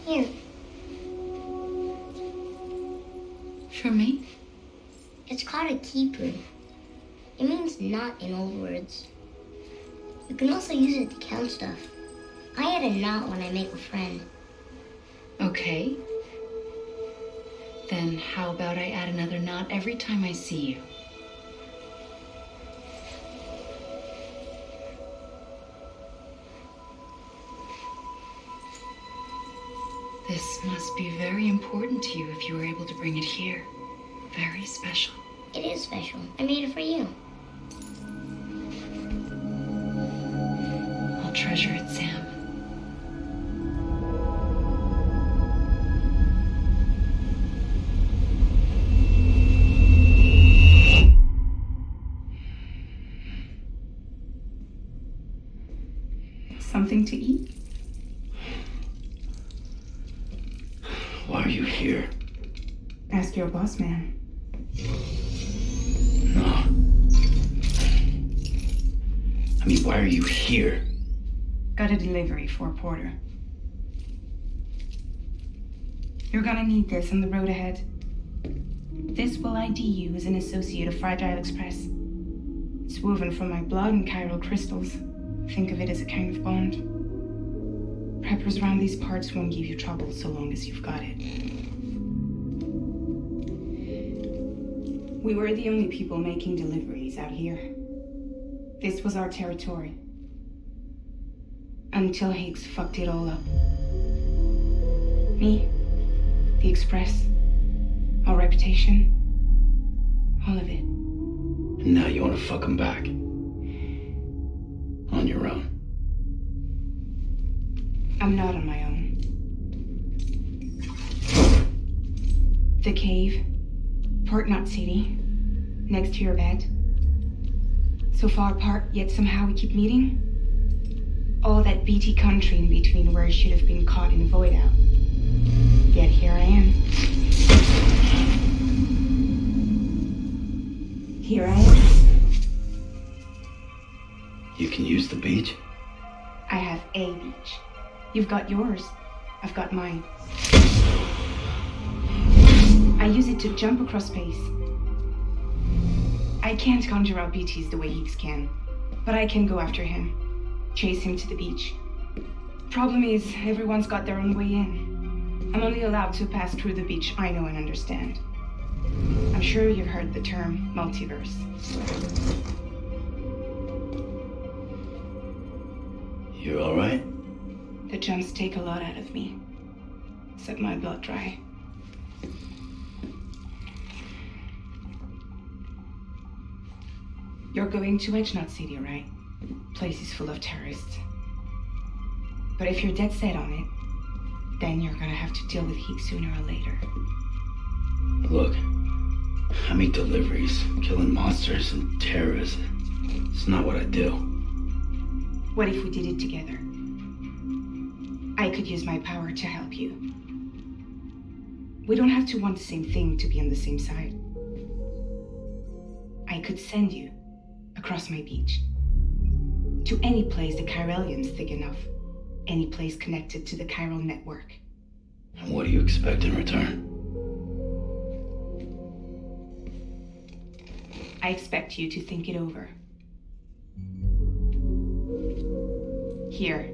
Here. For me? It's called a keeper. It means knot in old words. You can also use it to count stuff. I add a knot when I make a friend. Okay. Then how about I add another knot every time I see you? This must be very important to you if you were able to bring it here. Very special. It is special. I made it for you. I'll treasure it, Sam. Something to eat? Why are you here? Ask your boss man. No. I mean, why are you here? Got a delivery for a porter. You're gonna need this on the road ahead. This will ID you as an associate of Fragile Express. It's woven from my blood and chiral crystals. Think of it as a kind of bond. Preppers around these parts won't give you trouble so long as you've got it. We were the only people making deliveries out here. This was our territory. Until Higgs fucked it all up. Me, the Express, our reputation, all of it. And now you want to fuck him back. On your own. I'm not on my own. The cave, Port Knot City, next to your bed. So far apart, yet somehow we keep meeting. All that BT country in between where I should have been caught in a void out. Yet here I am. Here I am. You can use the beach? I have a beach. You've got yours. I've got mine. I use it to jump across space. I can't conjure out BTs the way Higgs can, but I can go after him. Chase him to the beach. Problem is, everyone's got their own way in. I'm only allowed to pass through the beach I know and understand. I'm sure you've heard the term multiverse. You all right? The jumps take a lot out of me. Set my blood dry. You're going to Edge Knot City, right? Place is full of terrorists. But if you're dead set on it, then you're gonna have to deal with Higgs sooner or later. Look, I make deliveries, killing monsters and terrorists. It's not what I do. What if we did it together? I could use my power to help you. We don't have to want the same thing to be on the same side. I could send you across my beach. To any place the Chiralian's thick enough. Any place connected to the chiral network. And what do you expect in return? I expect you to think it over. Here.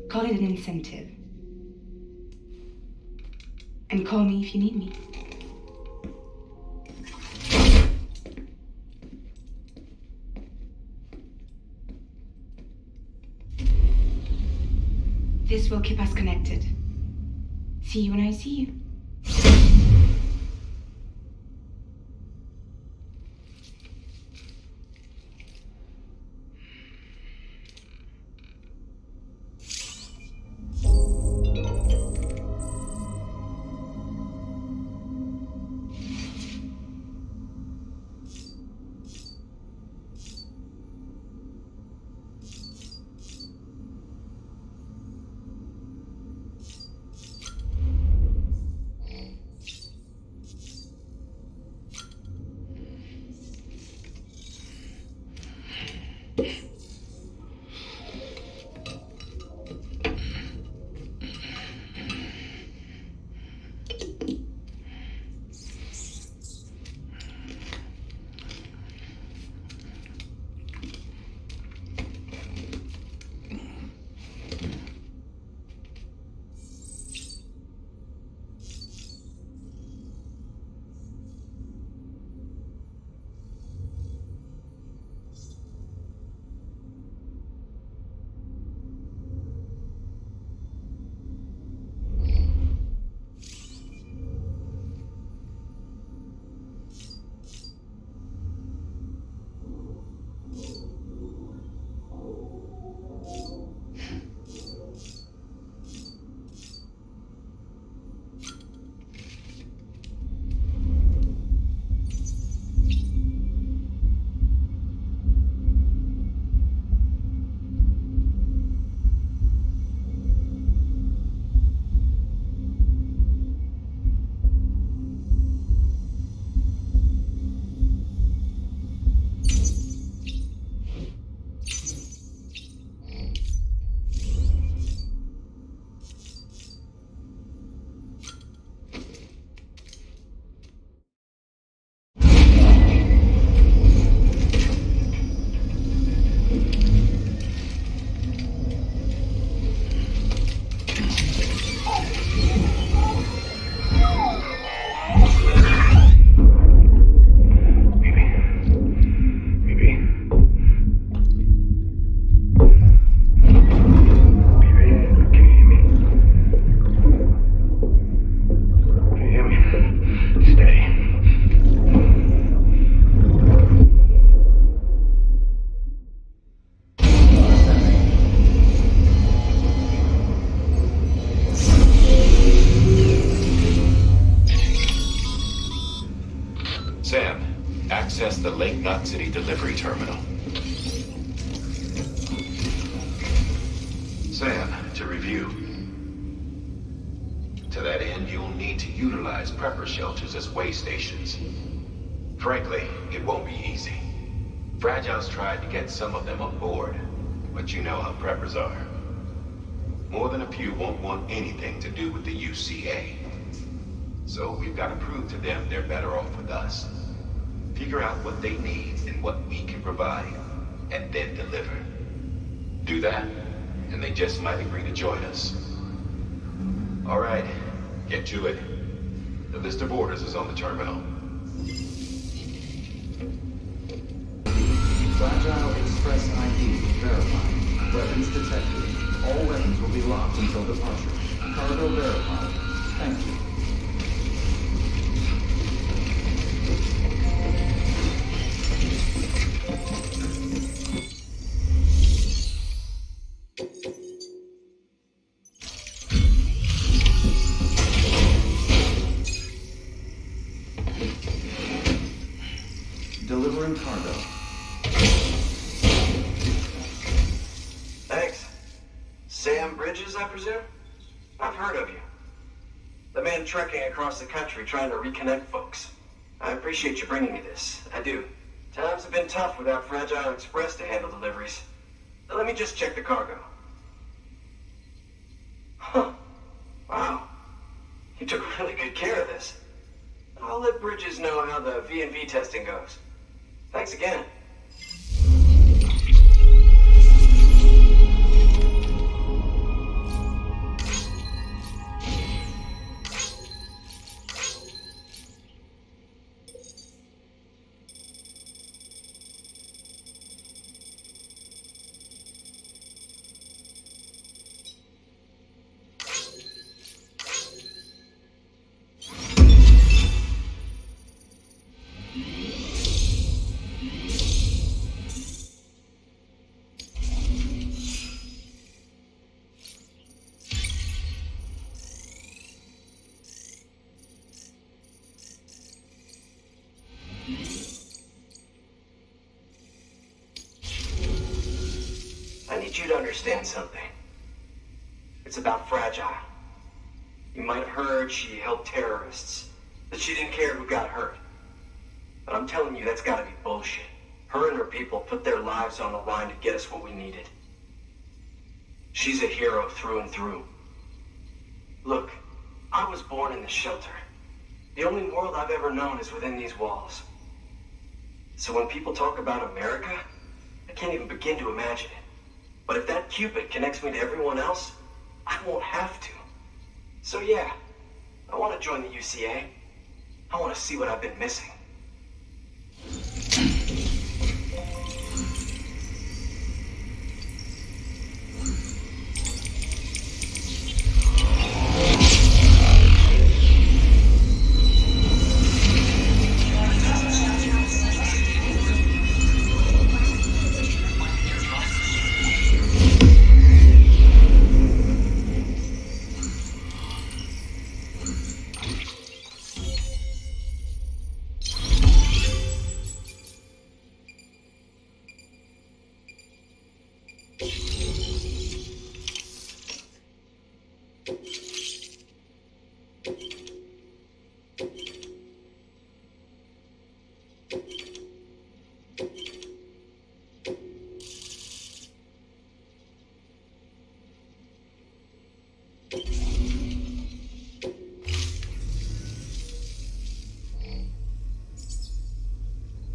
Call it an incentive. And call me if you need me. This will keep us connected. See you when I see you. That's the Lake Knot City delivery terminal. Sam, to review. To that end, you'll need to utilize prepper shelters as way stations. Frankly, it won't be easy. Fragile's tried to get some of them on board, but you know how preppers are. More than a few won't want anything to do with the UCA. So we've got to prove to them they're better off with us. Figure out what they need and what we can provide, and then deliver. Do that, and they just might agree to join us. All right, get to it. The list of orders is on the terminal. Fragile Express ID verified. Weapons detected. All weapons will be locked until departure. Cargo verified. Thank you. Delivering cargo. Thanks. Sam Bridges, I presume? I've heard of you. The man trekking across the country trying to reconnect folks. I appreciate you bringing me this. I do. Times have been tough without Fragile Express to handle deliveries. Let me just check the cargo. Huh. Wow. You took really good care of this. I'll let Bridges know how the V&V testing goes. Thanks again. I need you to understand something. It's about Fragile. You might have heard she helped terrorists, that she didn't care who got hurt. But I'm telling you, that's gotta be bullshit. Her and her people put their lives on the line to get us what we needed. She's a hero through and through. Look, I was born in the shelter. The only world I've ever known is within these walls. So when people talk about America, I can't even begin to imagine it. But if that Cupid connects me to everyone else, I won't have to. So yeah, I want to join the UCA. I want to see what I've been missing.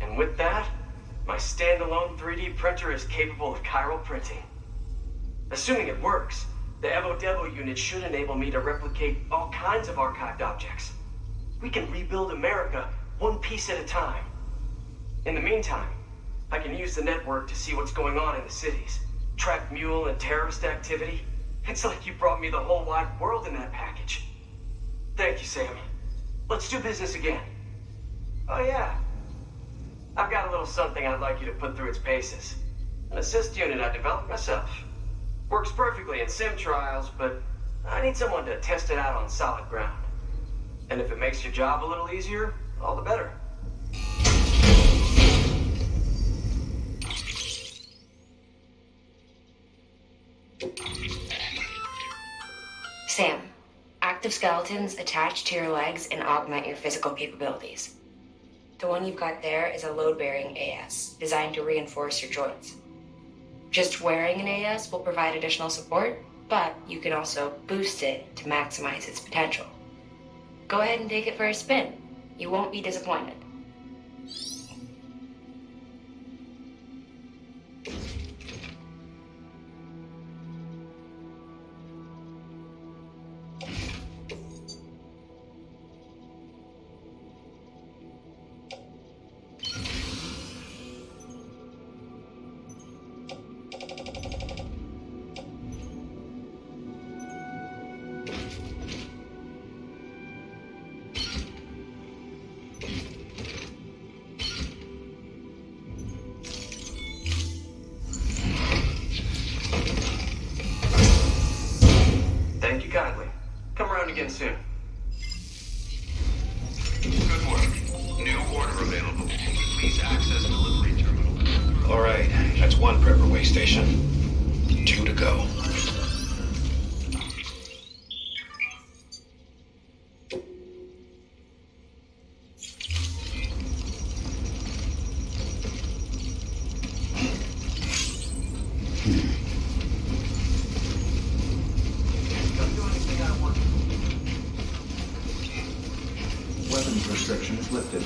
And with that, my standalone 3D printer is capable of chiral printing. Assuming it works, the Evo Devo unit should enable me to replicate all kinds of archived objects. We can rebuild America one piece at a time. In the meantime, I can use the network to see what's going on in the cities, track mule and terrorist activity. It's like you brought me the whole wide world in that package. Thank you, Sam. Let's do business again. Oh yeah. I've got a little something I'd like you to put through its paces. An assist unit I developed myself. Works perfectly in sim trials, but I need someone to test it out on solid ground. And if it makes your job a little easier, all the better. active skeletons attach to your legs and augment your physical capabilities. The one you've got there is a load-bearing AS, designed to reinforce your joints. Just wearing an AS will provide additional support, but you can also boost it to maximize its potential. Go ahead and take it for a spin. You won't be disappointed. Thank you kindly. Come around again soon. Good work. New order available. Please access delivery terminal. All right, that's one prepper way station. 2 to go. Weapons restriction is lifted.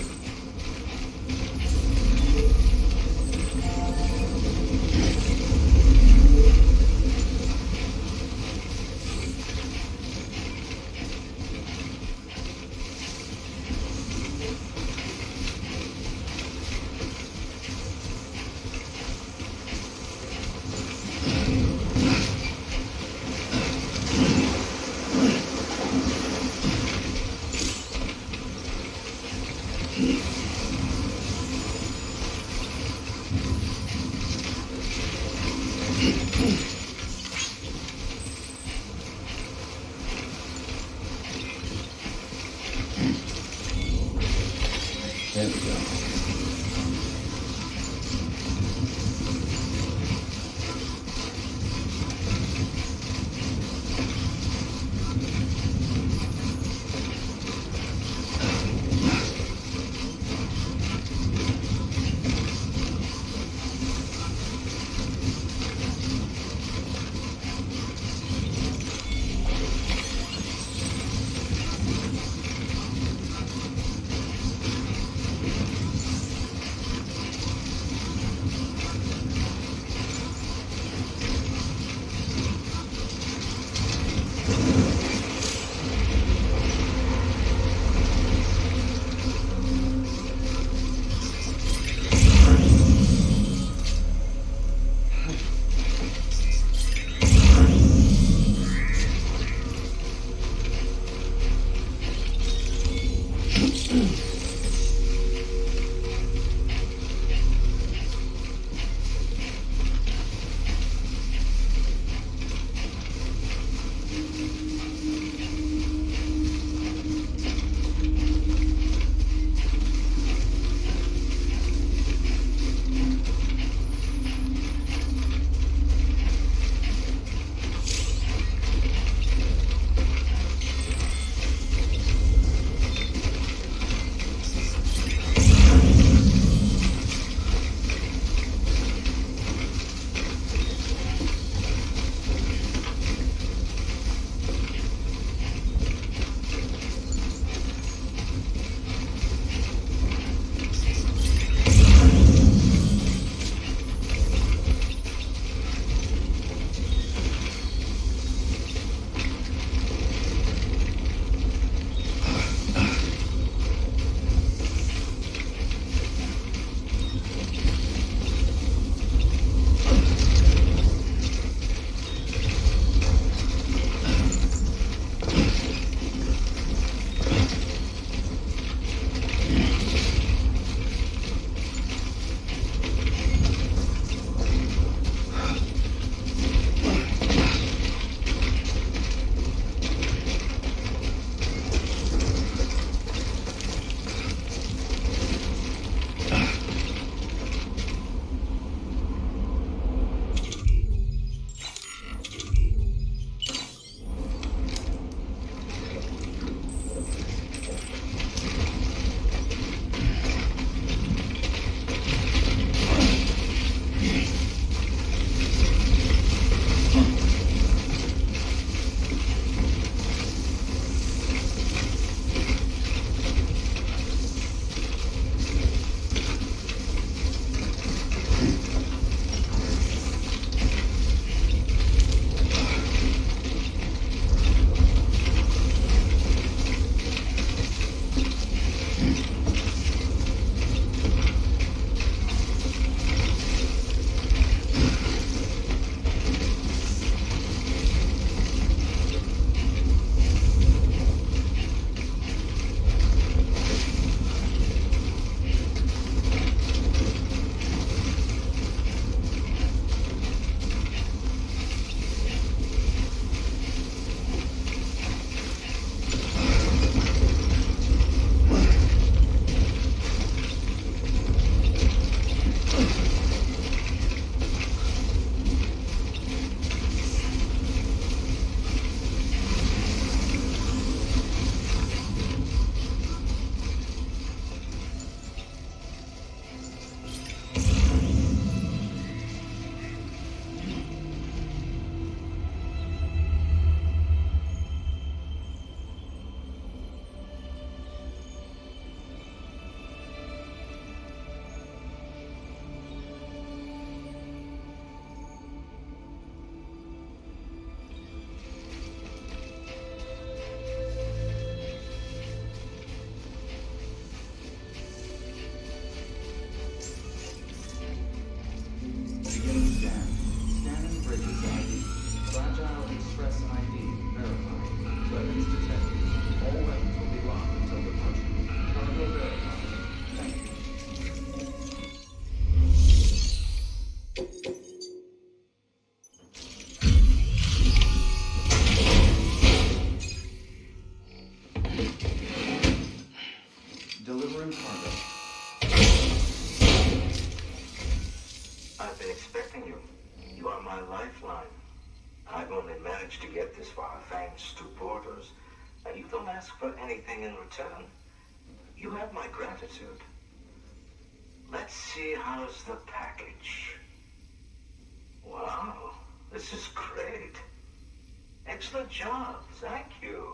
I've been expecting you. You are my lifeline. I've only managed to get this far thanks to porters, and you don't ask for anything in return. You have my gratitude. Let's see, how's the package? Wow, this is great. Excellent job, thank you.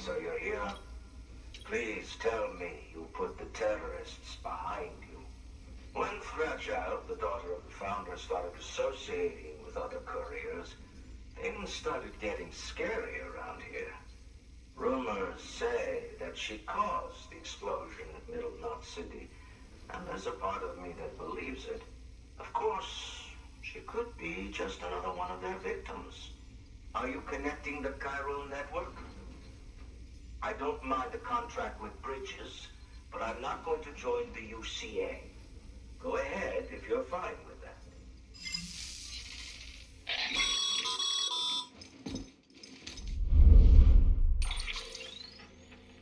So you're here? Please tell me you put the terrorists behind you. When Fragile, the daughter of the founder, started associating with other couriers, things started getting scary around here. Rumors say that she caused the explosion at Middle Knot City, and there's a part of me that believes it. Of course, she could be just another one of their victims. Are you connecting the chiral network? I don't mind a contract with Bridges, but I'm not going to join the UCA. Go ahead if you're fine with that.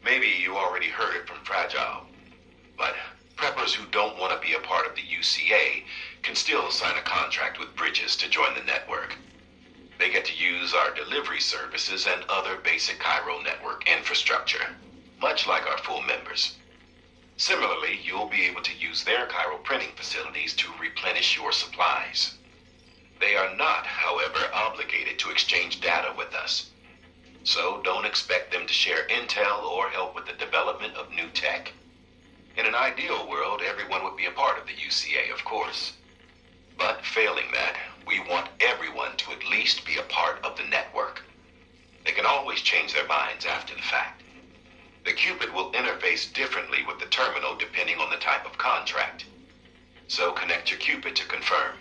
Maybe you already heard it from Fragile, but preppers who don't want to be a part of the UCA can still sign a contract with Bridges to join the network. They get to use our delivery services and other basic Cairo network infrastructure, much like our full members. Similarly, you'll be able to use their Cairo printing facilities to replenish your supplies. They are not, however, obligated to exchange data with us. So don't expect them to share intel or help with the development of new tech. In an ideal world, everyone would be a part of the UCA, of course. But failing that, we want everyone to at least be a part of the network. They can always change their minds after the fact. The Cupid will interface differently with the terminal depending on the type of contract. So connect your Cupid to confirm.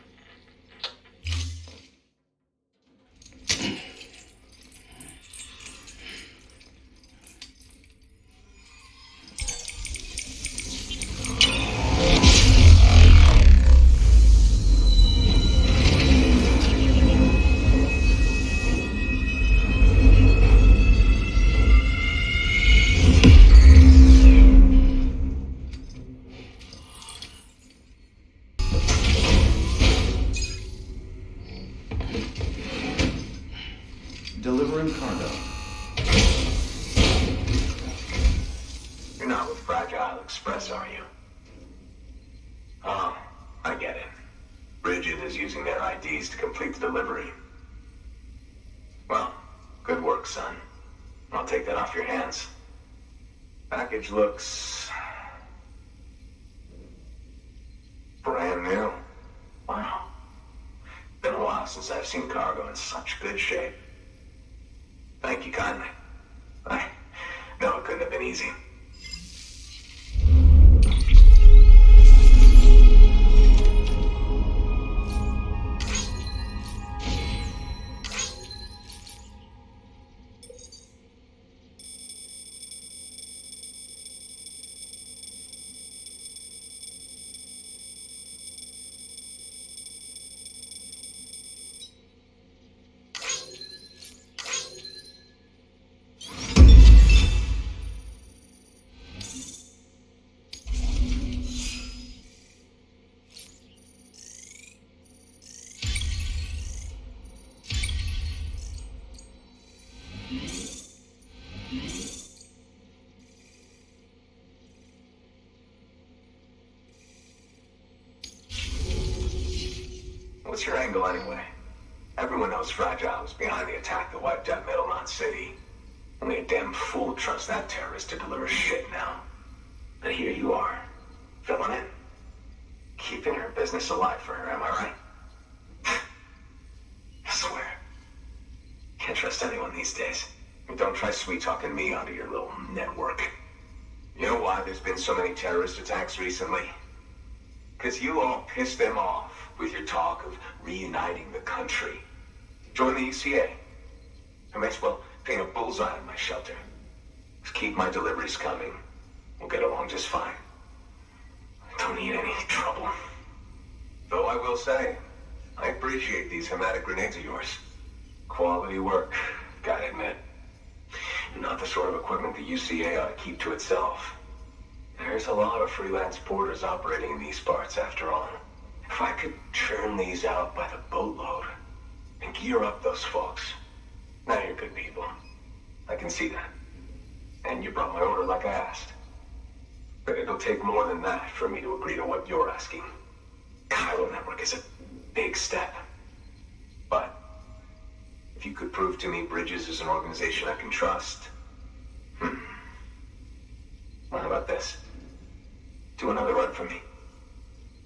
Delivering cargo. You're not with Fragile Express, are you? Oh, I get it. Bridget is using their IDs to complete the delivery. Well, good work, son. I'll take that off your hands. Package looks brand new. Wow. Been a while since I've seen cargo in such good shape. Thank you kindly. I know it couldn't have been easy. What's your angle anyway? Everyone knows Fragile was behind the attack that wiped out Middle Knot City. Only a damn fool trusts that terrorist to deliver shit now. But here you are, filling in. Keeping her business alive for her, am I right? trust anyone these days. Don't try sweet-talking me onto your little network. You know why there's been so many terrorist attacks recently? Because you all pissed them off with your talk of reuniting the country. Join the UCA. I may as well paint a bullseye on my shelter. Just keep my deliveries coming. We'll get along just fine. Don't need any trouble. Though I will say, I appreciate these hematic grenades of yours. Quality work, gotta admit. Not the sort of equipment the UCA ought to keep to itself. There's a lot of freelance porters operating in these parts, after all. If I could churn these out by the boatload and gear up those folks. Now you're good people. I can see that. And you brought my order like I asked. But it'll take more than that for me to agree to what you're asking. Kylo Network is a big step. But if you could prove to me Bridges is an organization I can trust. Well, how about this? Do another run for me.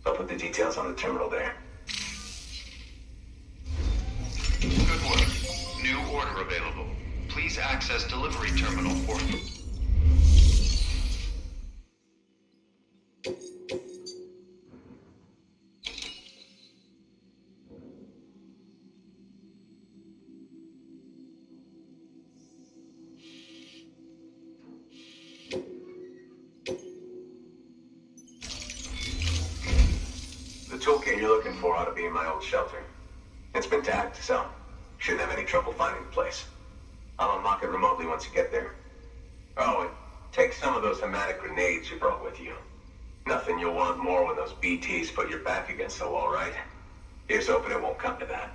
I'll put the details on the terminal there. Good work. New order available. Please access delivery terminal for... The toolkit you're looking for ought to be in my old shelter. It's been tagged, so shouldn't have any trouble finding the place. I'll unlock it remotely once you get there. Oh, and take some of those hematic grenades you brought with you. Nothing you'll want more when those BTs put your back against the wall, right? Here's hoping it won't come to that.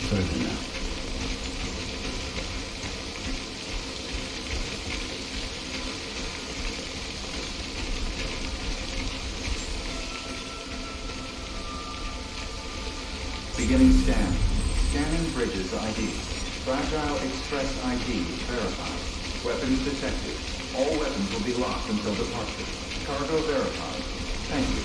Further now. Beginning scan. Scanning bridges ID. Fragile Express ID verified. Weapons detected. All weapons will be locked until departure. Cargo verified. Thank you.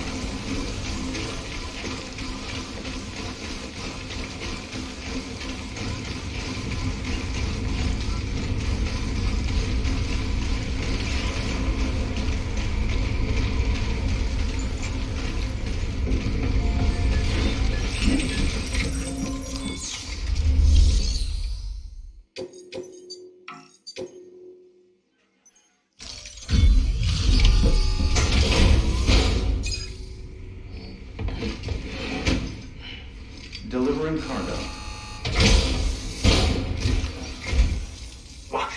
Delivering cargo. What?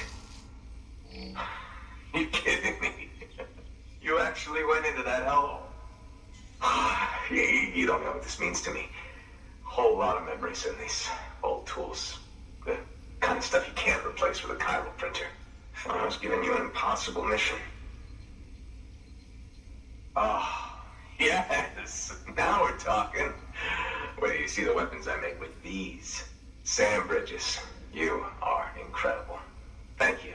You kidding me? You actually went into that hellhole? You don't know what this means to me. Whole lot of memories in these old tools. The kind of stuff you can't replace with a chiral printer. I was giving you an impossible mission. Oh, yes. Now we're talking. Wait till you see the weapons I make with these. Sand bridges. You are incredible. Thank you.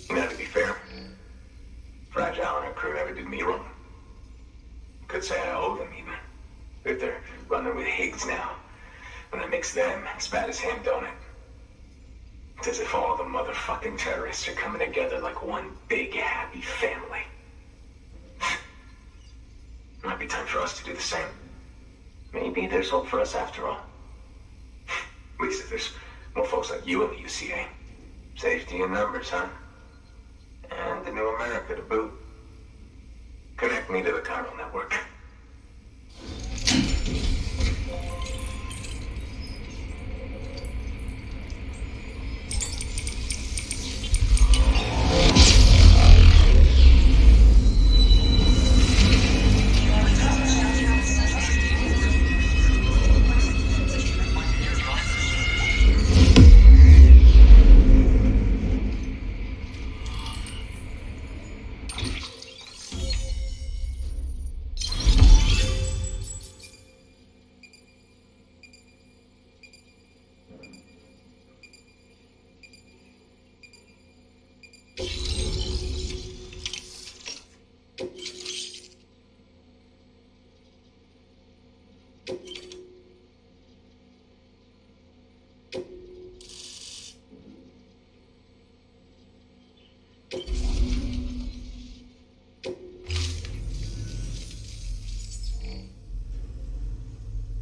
Now, to be fair, Fragile and her crew never did me wrong. Could say I owe them even. If they're running with Higgs now, and that makes them as bad as him, don't it? It's as if all the motherfucking terrorists are coming together like one big happy family. Might be time for us to do the same. Maybe there's hope for us after all. At least if there's more folks like you in the UCA. Safety in numbers, huh? And the new America to boot. Connect me to the chiral network.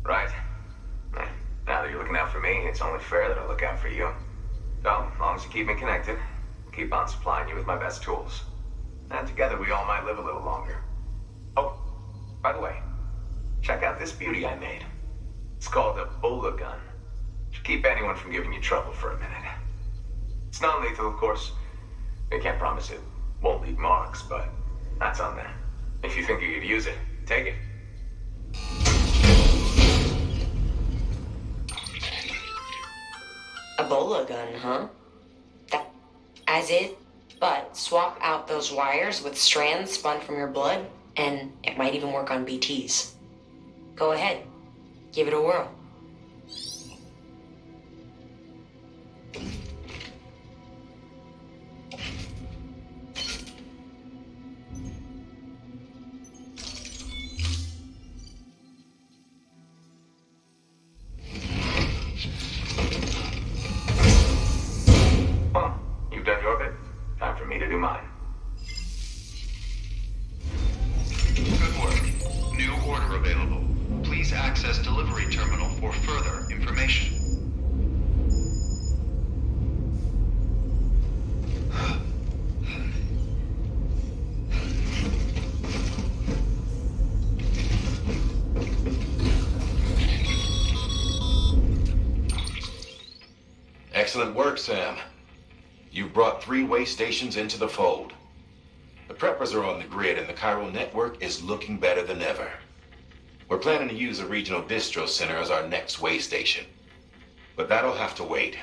Right. Now that you're looking out for me, it's only fair that I look out for you. So, as long as you keep me connected, I'll keep on supplying you with my best tools. And together we all might live a little longer. Oh, by the way, check out this beauty I made. It's called a Bola gun. Should keep anyone from giving you trouble for a minute. It's non-lethal, of course. I can't promise it won't leave marks, but that's on them. If you think you could use it, take it. A Bola gun, huh? That, as it, but swap out those wires with strands spun from your blood, and it might even work on BTs. Go ahead, give it a whirl. Well, you've done your bit. Time for me to do mine. Good work. New order available. Please access delivery terminal for further information. Excellent work, Sam. You've brought 3 way stations into the fold. The preppers are on the grid and the chiral network is looking better than ever. We're planning to use a regional distro center as our next way station. But that'll have to wait.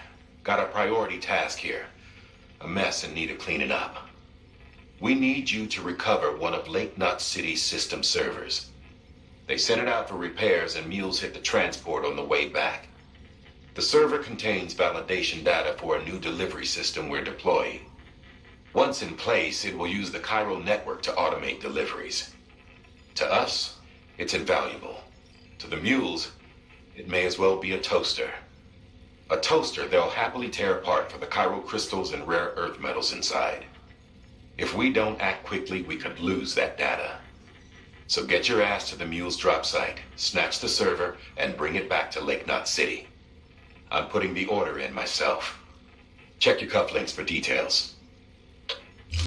Got a priority task here. A mess in need of cleaning up. We need you to recover one of Lake Knot City's system servers. They sent it out for repairs and mules hit the transport on the way back. The server contains validation data for a new delivery system we're deploying. Once in place, it will use the chiral network to automate deliveries. To us, it's invaluable. To the mules, it may as well be a toaster. A toaster they'll happily tear apart for the chiral crystals and rare earth metals inside. If we don't act quickly, we could lose that data. So get your ass to the mule's drop site, snatch the server, and bring it back to Lake Knot City. I'm putting the order in myself. Check your cufflinks for details.